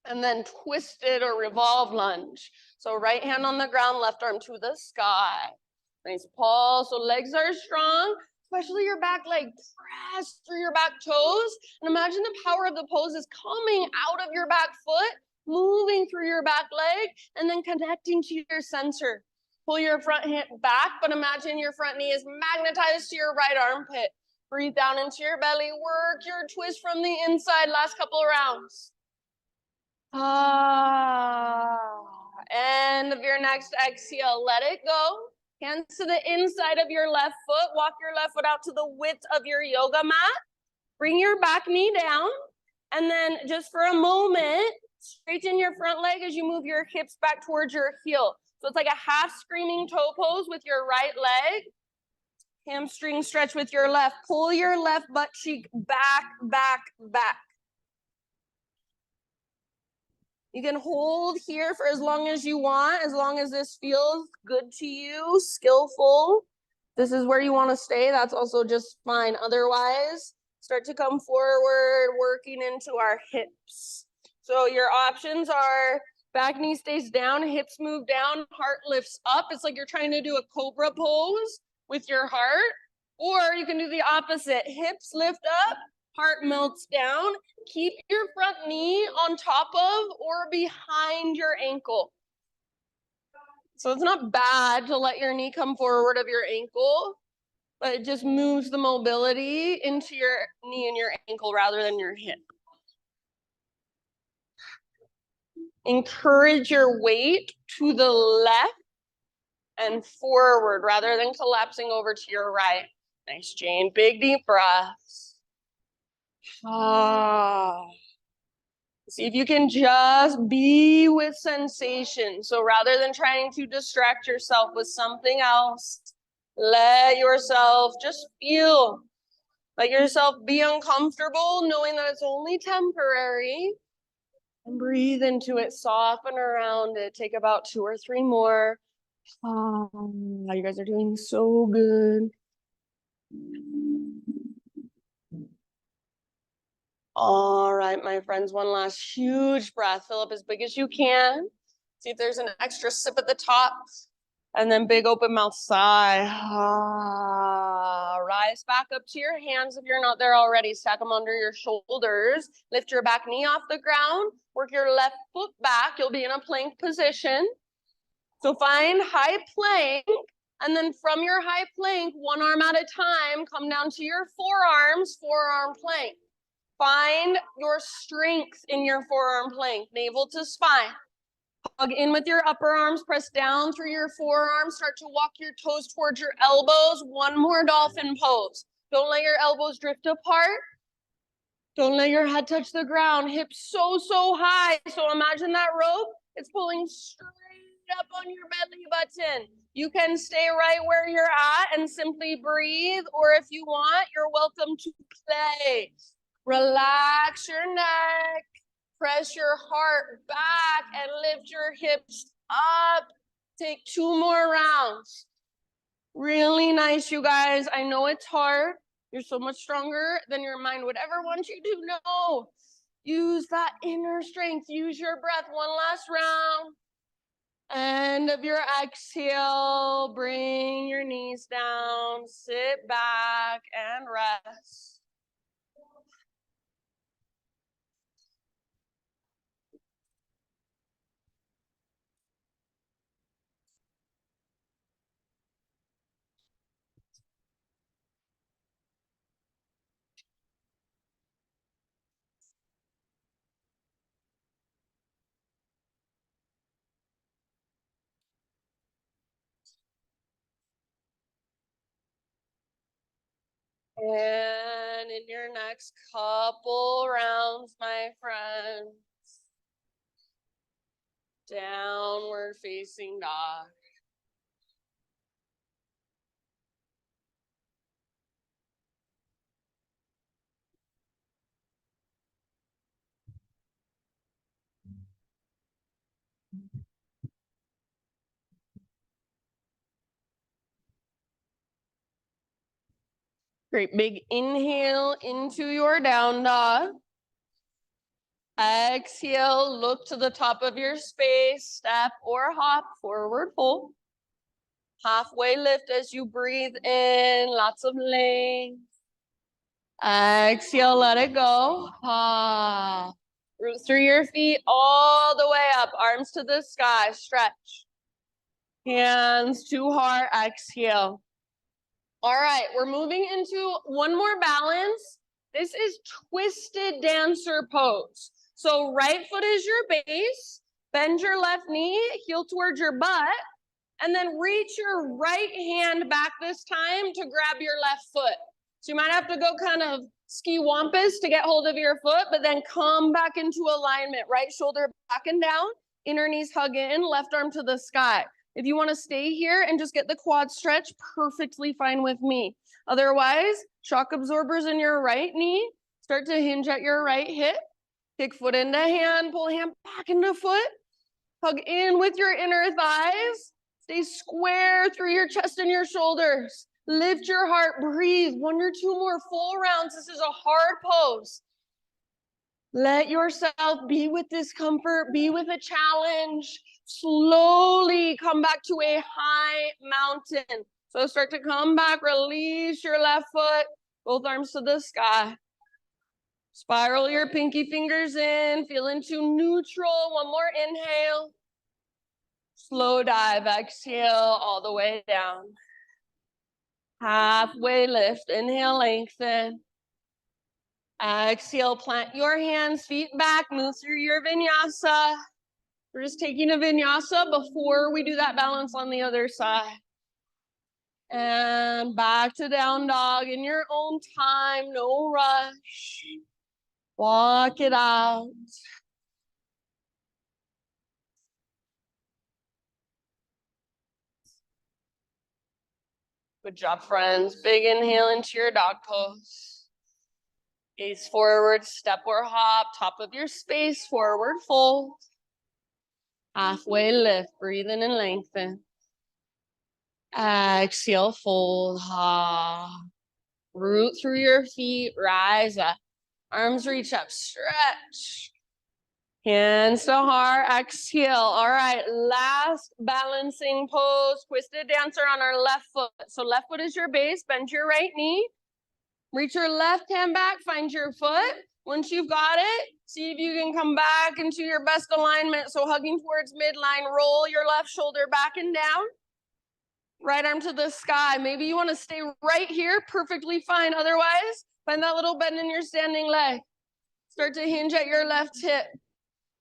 And then twisted or revolve lunge. So right hand on the ground, left arm to the sky. Nice pulse. So legs are strong, especially your back leg. Press through your back toes. And imagine the power of the pose is coming out of your back foot, moving through your back leg, and then connecting to your center. Pull your front hip back, but imagine your front knee is magnetized to your right armpit. Breathe down into your belly. Work your twist from the inside. Last couple of rounds. End of your next exhale. Let it go. Hands to the inside of your left foot. Walk your left foot out to the width of your yoga mat. Bring your back knee down. And then just for a moment, straighten your front leg as you move your hips back towards your heel. So it's like a half screaming toe pose with your right leg. Hamstring stretch with your left. Pull your left butt cheek back, back, back. You can hold here for as long as you want, as long as this feels good to you, skillful. This is where you want to stay. That's also just fine. Otherwise, start to come forward, working into our hips. So your options are back knee stays down, hips move down, heart lifts up. It's like you're trying to do a cobra pose with your heart. Or you can do the opposite. Hips lift up, heart melts down. Keep your front knee on top of or behind your ankle. So it's not bad to let your knee come forward of your ankle, but it just moves the mobility into your knee and your ankle rather than your hip. Encourage your weight to the left and forward rather than collapsing over to your right. Nice, Jane. Big deep breaths. See if you can just be with sensation. So rather than trying to distract yourself with something else, let yourself just feel. Let yourself be uncomfortable, knowing that it's only temporary. And breathe into it, soften around it. Take about 2 or 3 more. You guys are doing so good. All right, my friends, one last huge breath. Fill up as big as you can. See if there's an extra sip at the top. And then big open mouth sigh. Rise back up to your hands if you're not there already. Stack them under your shoulders. Lift your back knee off the ground. Work your left foot back. You'll be in a plank position. So find high plank. And then from your high plank, one arm at a time, come down to your forearms, forearm plank. Find your strength in your forearm plank, navel to spine. Hug in with your upper arms, press down through your forearms, start to walk your toes towards your elbows. One more dolphin pose. Don't let your elbows drift apart. Don't let your head touch the ground. Hips so high. So imagine that rope. It's pulling straight up on your belly button. You can stay right where you're at and simply breathe. Or if you want, you're welcome to play. Relax your neck. Press your heart back and lift your hips up. Take 2 more rounds. Really nice, you guys. I know it's hard. You're so much stronger than your mind would ever want you to know. Use that inner strength. Use your breath. One last round. End of your exhale. Bring your knees down. Sit back and rest. And in your next couple rounds, my friends, downward facing dog. Great, big inhale into your down dog. Exhale, look to the top of your space, step or hop, forward fold. Halfway lift as you breathe in, lots of length. Exhale, let it go. Root through your feet all the way up, arms to the sky, stretch. Hands to heart, exhale. All right, we're moving into one more balance. This is twisted dancer pose. So right foot is your base, bend your left knee, heel towards your butt, and then reach your right hand back this time to grab your left foot. So you might have to go kind of ski wampus to get hold of your foot, but then come back into alignment. Right shoulder back and down, inner knees hug in, left arm to the sky. If you want to stay here and just get the quad stretch, perfectly fine with me. Otherwise, shock absorbers in your right knee. Start to hinge at your right hip. Kick foot into hand, pull hand back into foot. Hug in with your inner thighs. Stay square through your chest and your shoulders. Lift your heart, breathe. 1 or 2 more full rounds. This is a hard pose. Let yourself be with discomfort, be with a challenge. Slowly come back to a high mountain. So start to come back, release your left foot, both arms to the sky. Spiral your pinky fingers in, feel into neutral. 1 more inhale. Slow dive, exhale all the way down. Halfway lift, inhale, lengthen. Exhale, plant your hands, feet back, move through your vinyasa. We're just taking a vinyasa before we do that balance on the other side. And back to down dog in your own time, no rush. Walk it out. Good job, friends. Big inhale into your dog pose. Gaze forward, step or hop, top of your space, forward fold. Halfway lift, breathe in and lengthen. Exhale, fold. Root through your feet, rise up. Arms reach up, stretch. Hands to heart, exhale. All right, last balancing pose, twisted dancer on our left foot. So left foot is your base, bend your right knee. Reach your left hand back, find your foot. Once you've got it, see if you can come back into your best alignment. So hugging towards midline, roll your left shoulder back and down. Right arm to the sky. Maybe you want to stay right here, perfectly fine. Otherwise, find that little bend in your standing leg. Start to hinge at your left hip.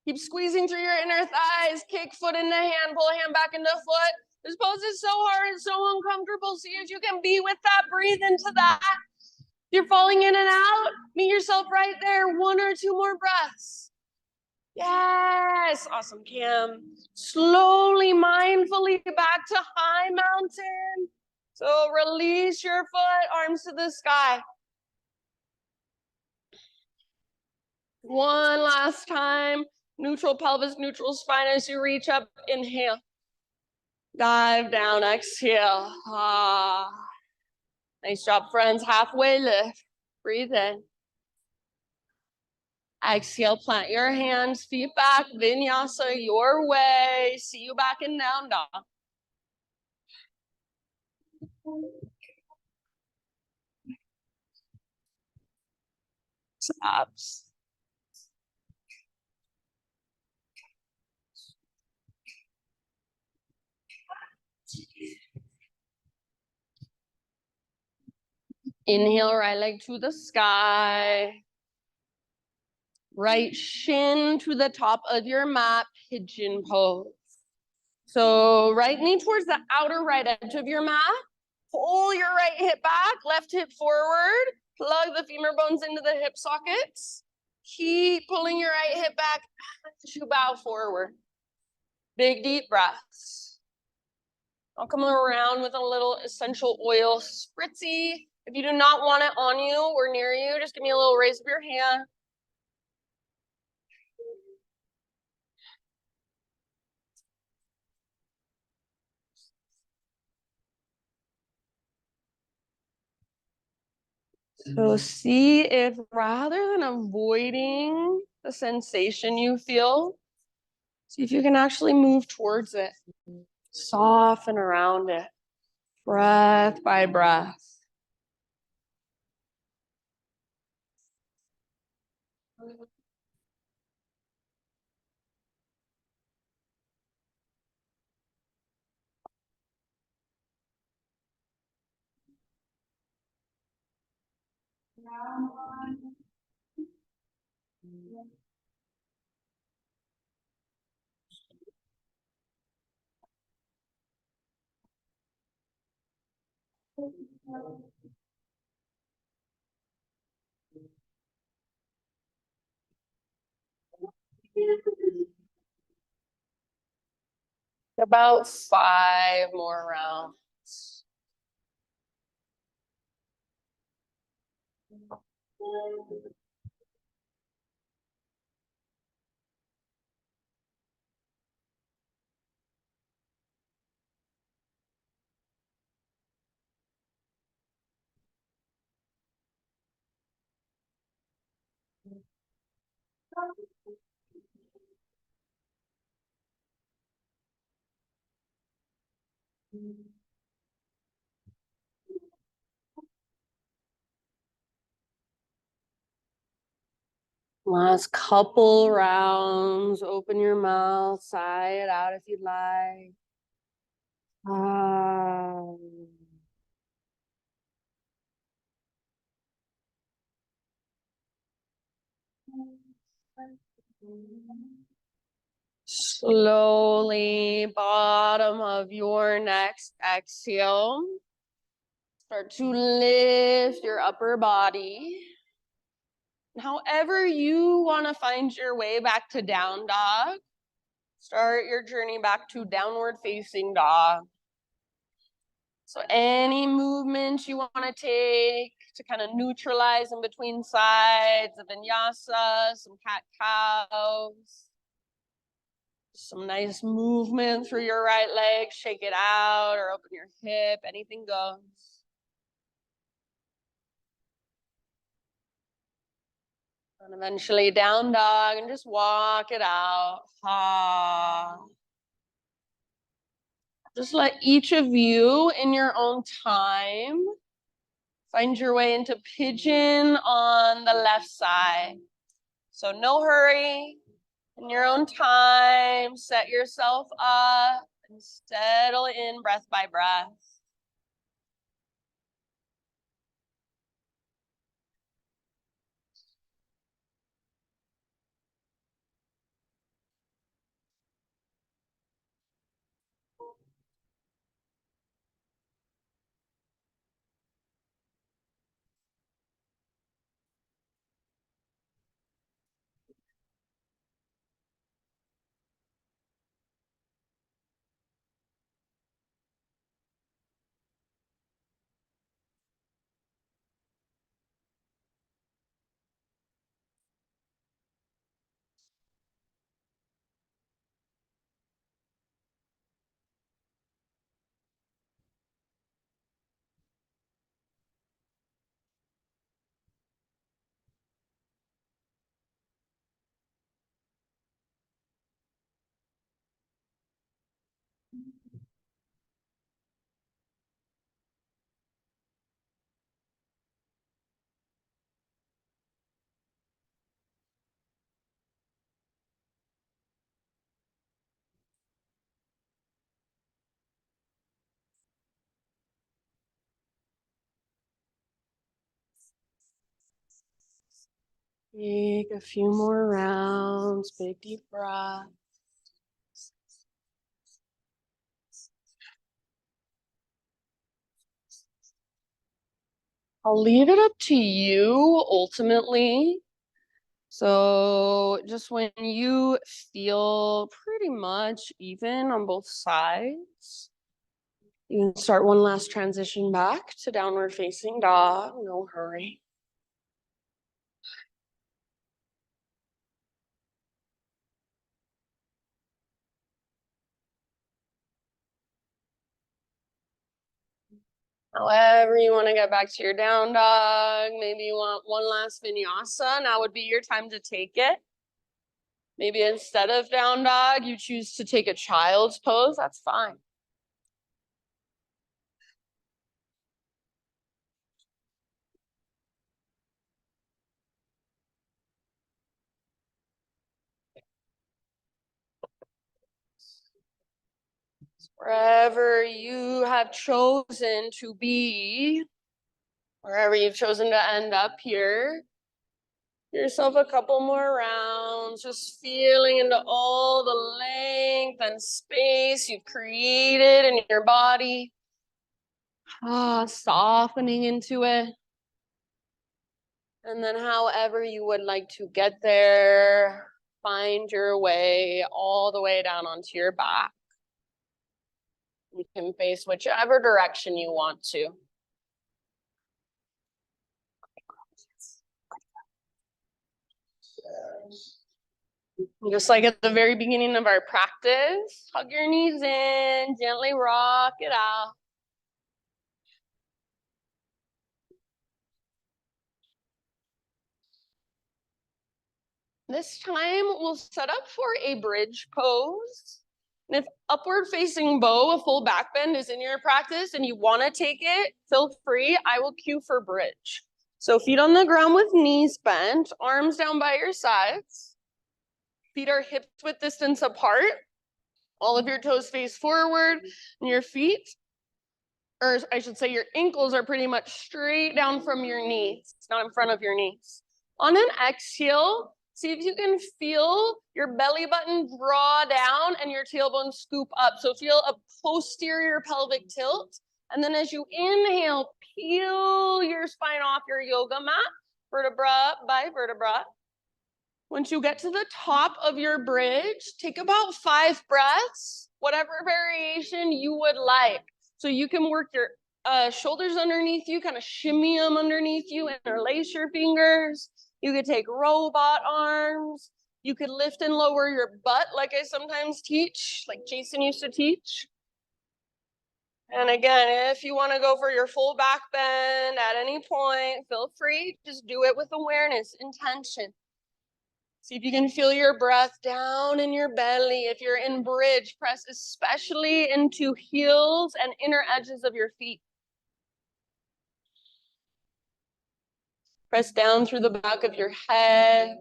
Keep squeezing through your inner thighs. Kick foot into hand, pull hand back into foot. This pose is so hard and so uncomfortable. See if you can be with that, breathe into that. If you're falling in and out, meet yourself right there. 1 or 2 more breaths. Yes, awesome, Cam. Slowly, mindfully back to high mountain. So release your foot, arms to the sky. 1 last time. Neutral pelvis, neutral spine as you reach up. Inhale. Dive down, exhale. Nice job, friends. Halfway lift. Breathe in. Exhale, plant your hands, feet back, vinyasa your way. See you back in down dog. Stops. Inhale, right leg to the sky. Right shin to the top of your mat, pigeon pose. So right knee towards the outer right edge of your mat. Pull your right hip back, left hip forward. Plug the femur bones into the hip sockets. Keep pulling your right hip back as you bow forward. Big deep breaths. I'll come around with a little essential oil spritzy. If you do not want it on you or near you, just give me a little raise of your hand. So see if rather than avoiding the sensation you feel, see if you can actually move towards it. Soften around it, breath by breath. About 5 more rounds. Last couple rounds. Open your mouth, sigh it out if you'd like. Slowly, bottom of your next exhale. Start to lift your upper body. However you want to find your way back to down dog, start your journey back to downward facing dog. So any movement you want to take to kind of neutralize in between sides of vinyasa, some cat-cows. Some nice movement through your right leg, shake it out or open your hip, anything goes. And eventually down dog and just walk it out. Ha. Just let each of you in your own time find your way into pigeon on the left side. So no hurry. In your own time, set yourself up and settle in breath by breath. Take a few more rounds, big deep breath. I'll leave it up to you ultimately. So just when you feel pretty much even on both sides, you can start one last transition back to downward facing dog, no hurry. However you want to get back to your down dog, maybe you want one last vinyasa, now would be your time to take it. Maybe instead of down dog, you choose to take a child's pose, that's fine. Wherever you have chosen to be, wherever you've chosen to end up here, give yourself a couple more rounds, just feeling into all the length and space you've created in your body. Softening into it. And then however you would like to get there, find your way all the way down onto your back. You can face whichever direction you want to. Just like at the very beginning of our practice, hug your knees in, gently rock it out. This time we'll set up for a bridge pose. And if upward facing bow, a full back bend is in your practice and you want to take it, feel free. I will cue for bridge. So feet on the ground with knees bent, arms down by your sides. Feet are hip width distance apart. All of your toes face forward and your feet, or I should say your ankles, are pretty much straight down from your knees, not in front of your knees. On an exhale, see if you can feel your belly button draw down and your tailbone scoop up. So feel a posterior pelvic tilt. And then as you inhale, peel your spine off your yoga mat, vertebra by vertebra. Once you get to the top of your bridge, take about 5 breaths, whatever variation you would like. So you can work your shoulders underneath you, kind of shimmy them underneath you, interlace your fingers. You could take robot arms. You could lift and lower your butt like I sometimes teach, like Jason used to teach. And again, if you want to go for your full back bend at any point, feel free. Just do it with awareness, intention. See if you can feel your breath down in your belly. If you're in bridge, press especially into heels and inner edges of your feet. Press down through the back of your head.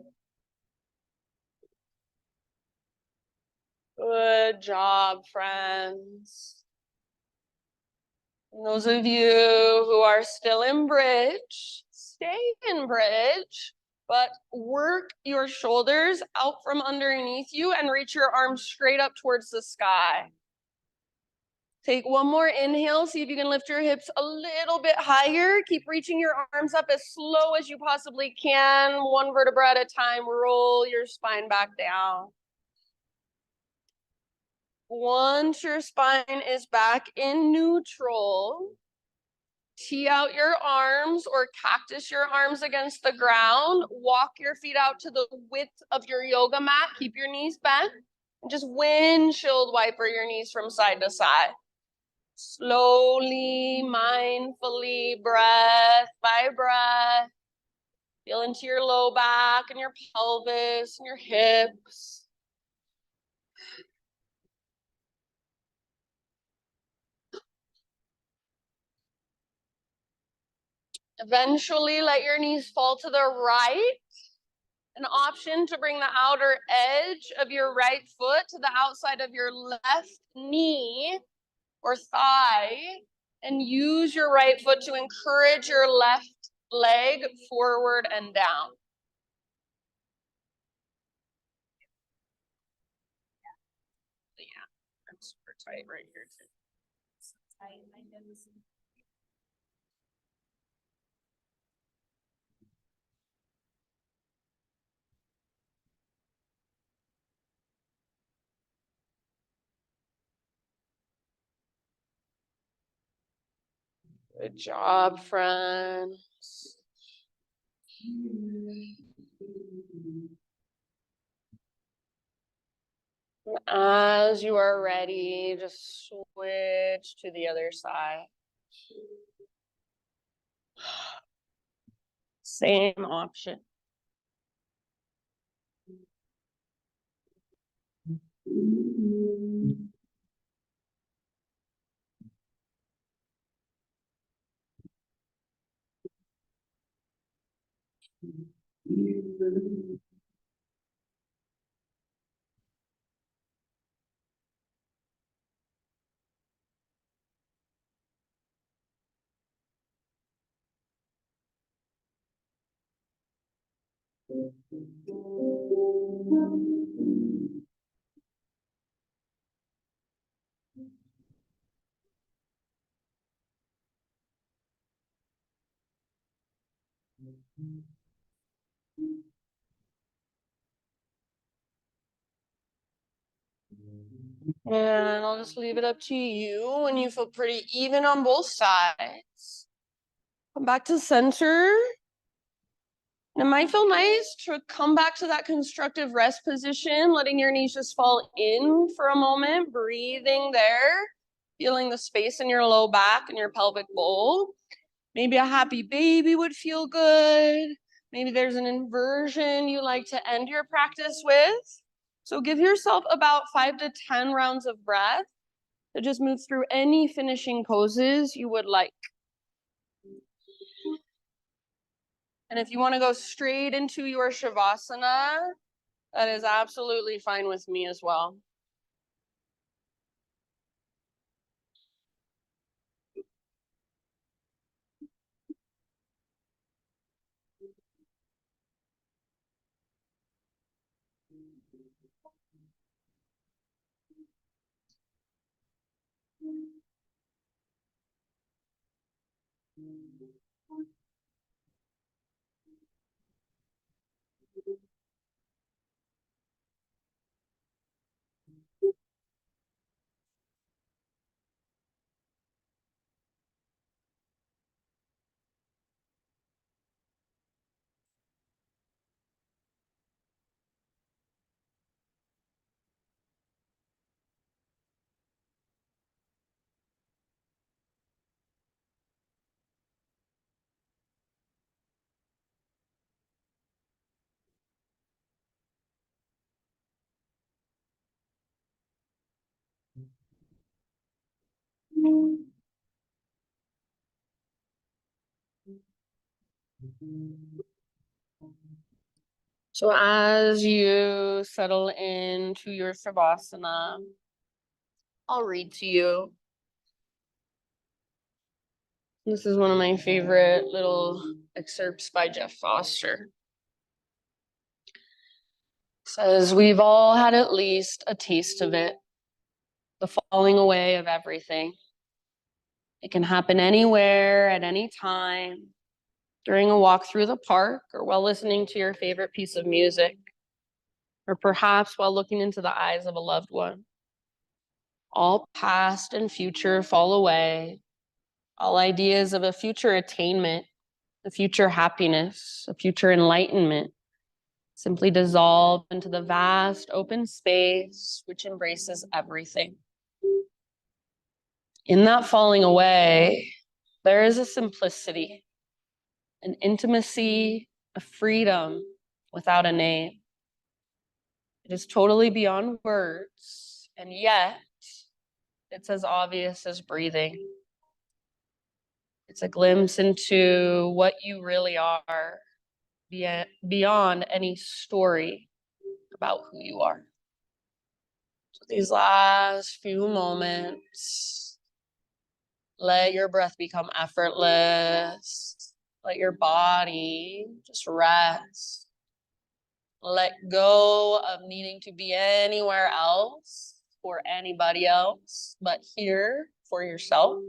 Good job, friends. And those of you who are still in bridge, stay in bridge. But work your shoulders out from underneath you and reach your arms straight up towards the sky. Take one more inhale. See if you can lift your hips a little bit higher. Keep reaching your arms up as slow as you possibly can. One vertebra at a time. Roll your spine back down. Once your spine is back in neutral, tee out your arms or cactus your arms against the ground. Walk your feet out to the width of your yoga mat. Keep your knees bent. And just windshield wiper your knees from side to side. Slowly, mindfully, breath by breath. Feel into your low back and your pelvis and your hips. Eventually, let your knees fall to the right. An option to bring the outer edge of your right foot to the outside of your left knee or thigh, and use your right foot to encourage your left leg forward and down. Yeah, I'm super tight right here too. Good job, friends. As you are ready, just switch to the other side. Same option. And I'll just leave it up to you when you feel pretty even on both sides. Come back to center. And it might feel nice to come back to that constructive rest position, letting your knees just fall in for a moment, breathing there, feeling the space in your low back and your pelvic bowl. Maybe a happy baby would feel good. Maybe there's an inversion you like to end your practice with. So give yourself about 5 to 10 rounds of breath to just move through any finishing poses you would like. And if you want to go straight into your Shavasana, that is absolutely fine with me as well. So as you settle into your Shavasana, I'll read to you. This is one of my favorite little excerpts by Jeff Foster. It says, we've all had at least a taste of it, the falling away of everything. It can happen anywhere, at any time, during a walk through the park, or while listening to your favorite piece of music, or perhaps while looking into the eyes of a loved one. All past and future fall away. All ideas of a future attainment, a future happiness, a future enlightenment simply dissolve into the vast open space which embraces everything. In that falling away, there is a simplicity, an intimacy, a freedom without a name. It is totally beyond words, and yet it's as obvious as breathing. It's a glimpse into what you really are, beyond any story about who you are. So these last few moments, let your breath become effortless. Let your body just rest. Let go of needing to be anywhere else for anybody else, but here for yourself.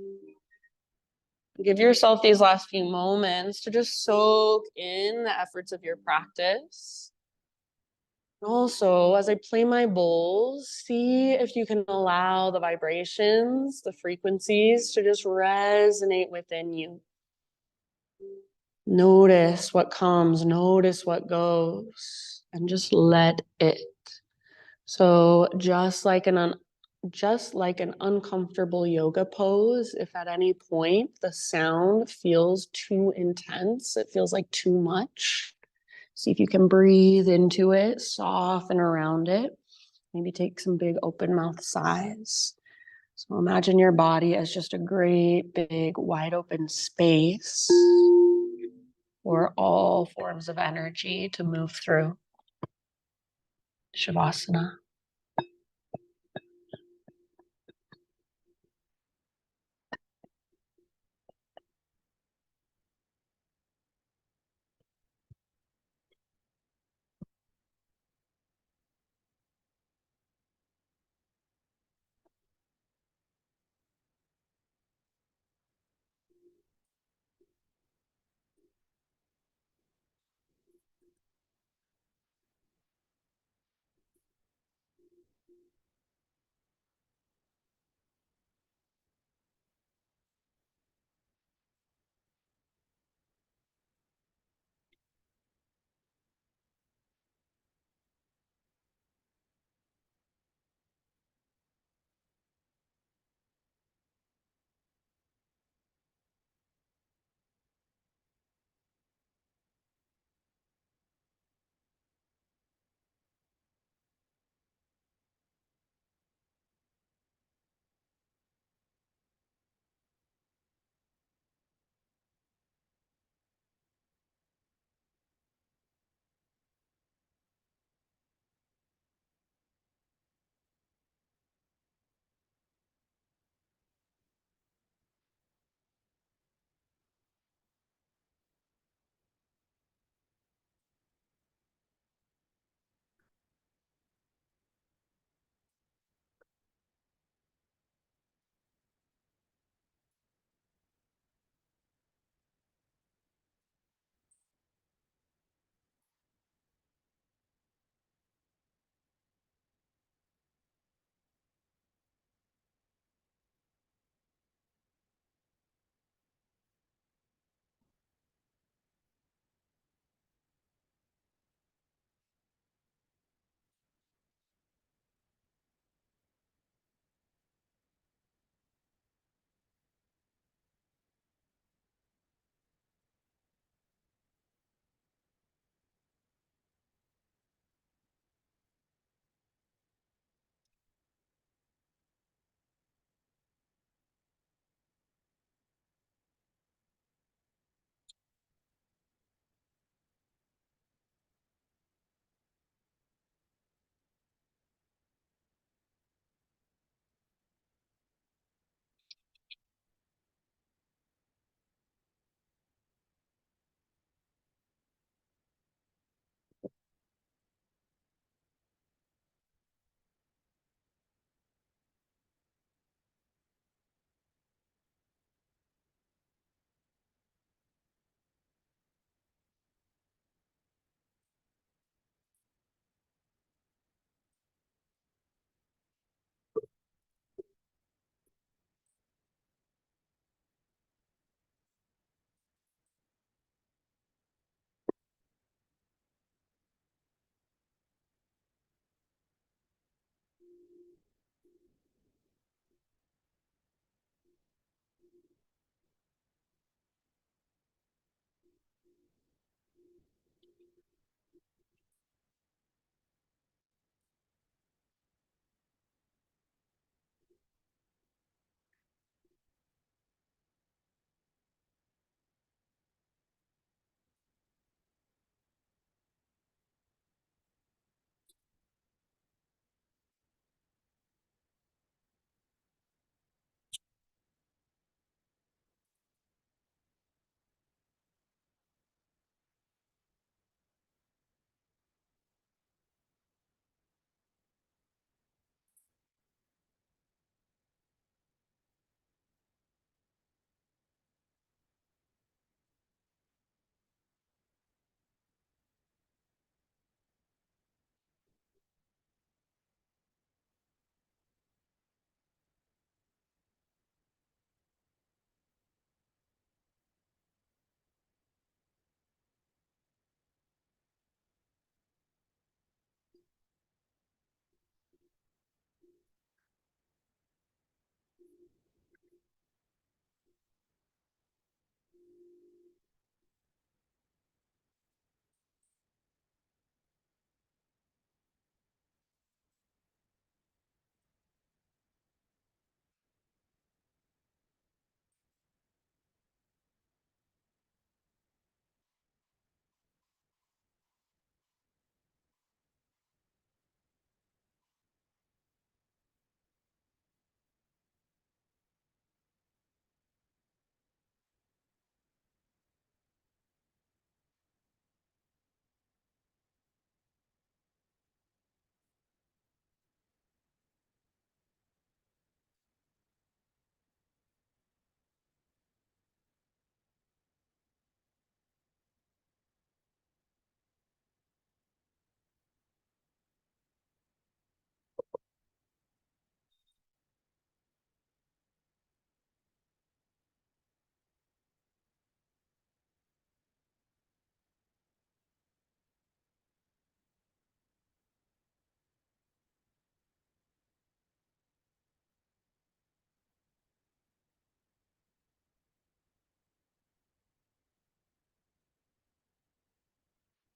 Give yourself these last few moments to just soak in the efforts of your practice. Also, as I play my bowls, see if you can allow the vibrations, the frequencies to just resonate within you. Notice what comes, notice what goes, and just let it. So just like an uncomfortable yoga pose, if at any point the sound feels too intense, it feels like too much, see if you can breathe into it, soften around it. Maybe take some big open mouth sighs. So imagine your body as just a great big wide open space for all forms of energy to move through. Shavasana.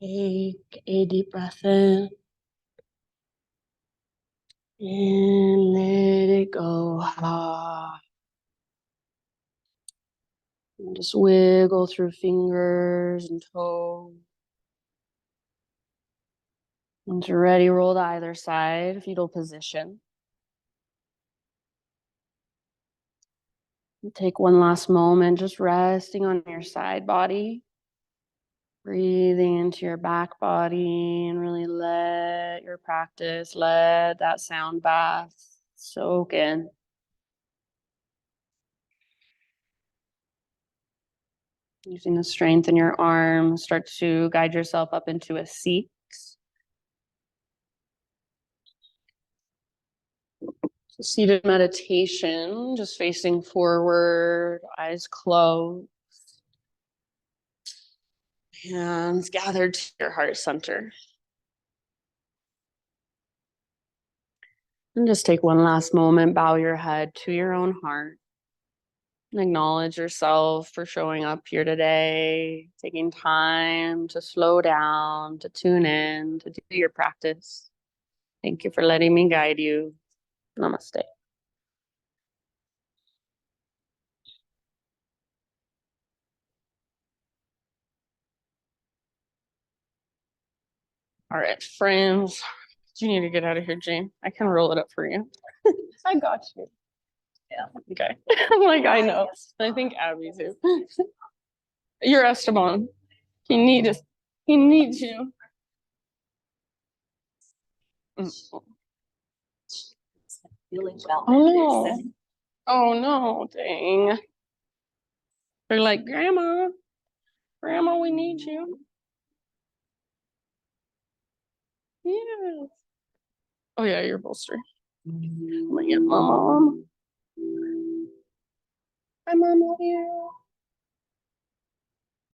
Take a deep breath in and let it go. And just wiggle through fingers and toes. Once you're ready, roll to either side, fetal position. Take one last moment, just resting on your side body. Breathing into your back body and really let your practice, let that sound bath soak in. Using the strength in your arms, start to guide yourself up into a seat. So seated meditation, just facing forward, eyes closed, hands gathered to your heart center. And just take one last moment, bow your head to your own heart. And acknowledge yourself for showing up here today, taking time to slow down, to tune in, to do your practice. Thank you for letting me guide you. Namaste. All right, friends. You need to get out of here, Jane. I can roll it up for you. I got you. Yeah. Okay. I'm like, I know. I think Abby too. You're Esteban. He needs you. Feeling well. Oh no. Oh no, dang. They're like, Grandma, we need you. Yes. Oh yeah, your bolster. I'm gonna get my mom. Hi, Mom, love you.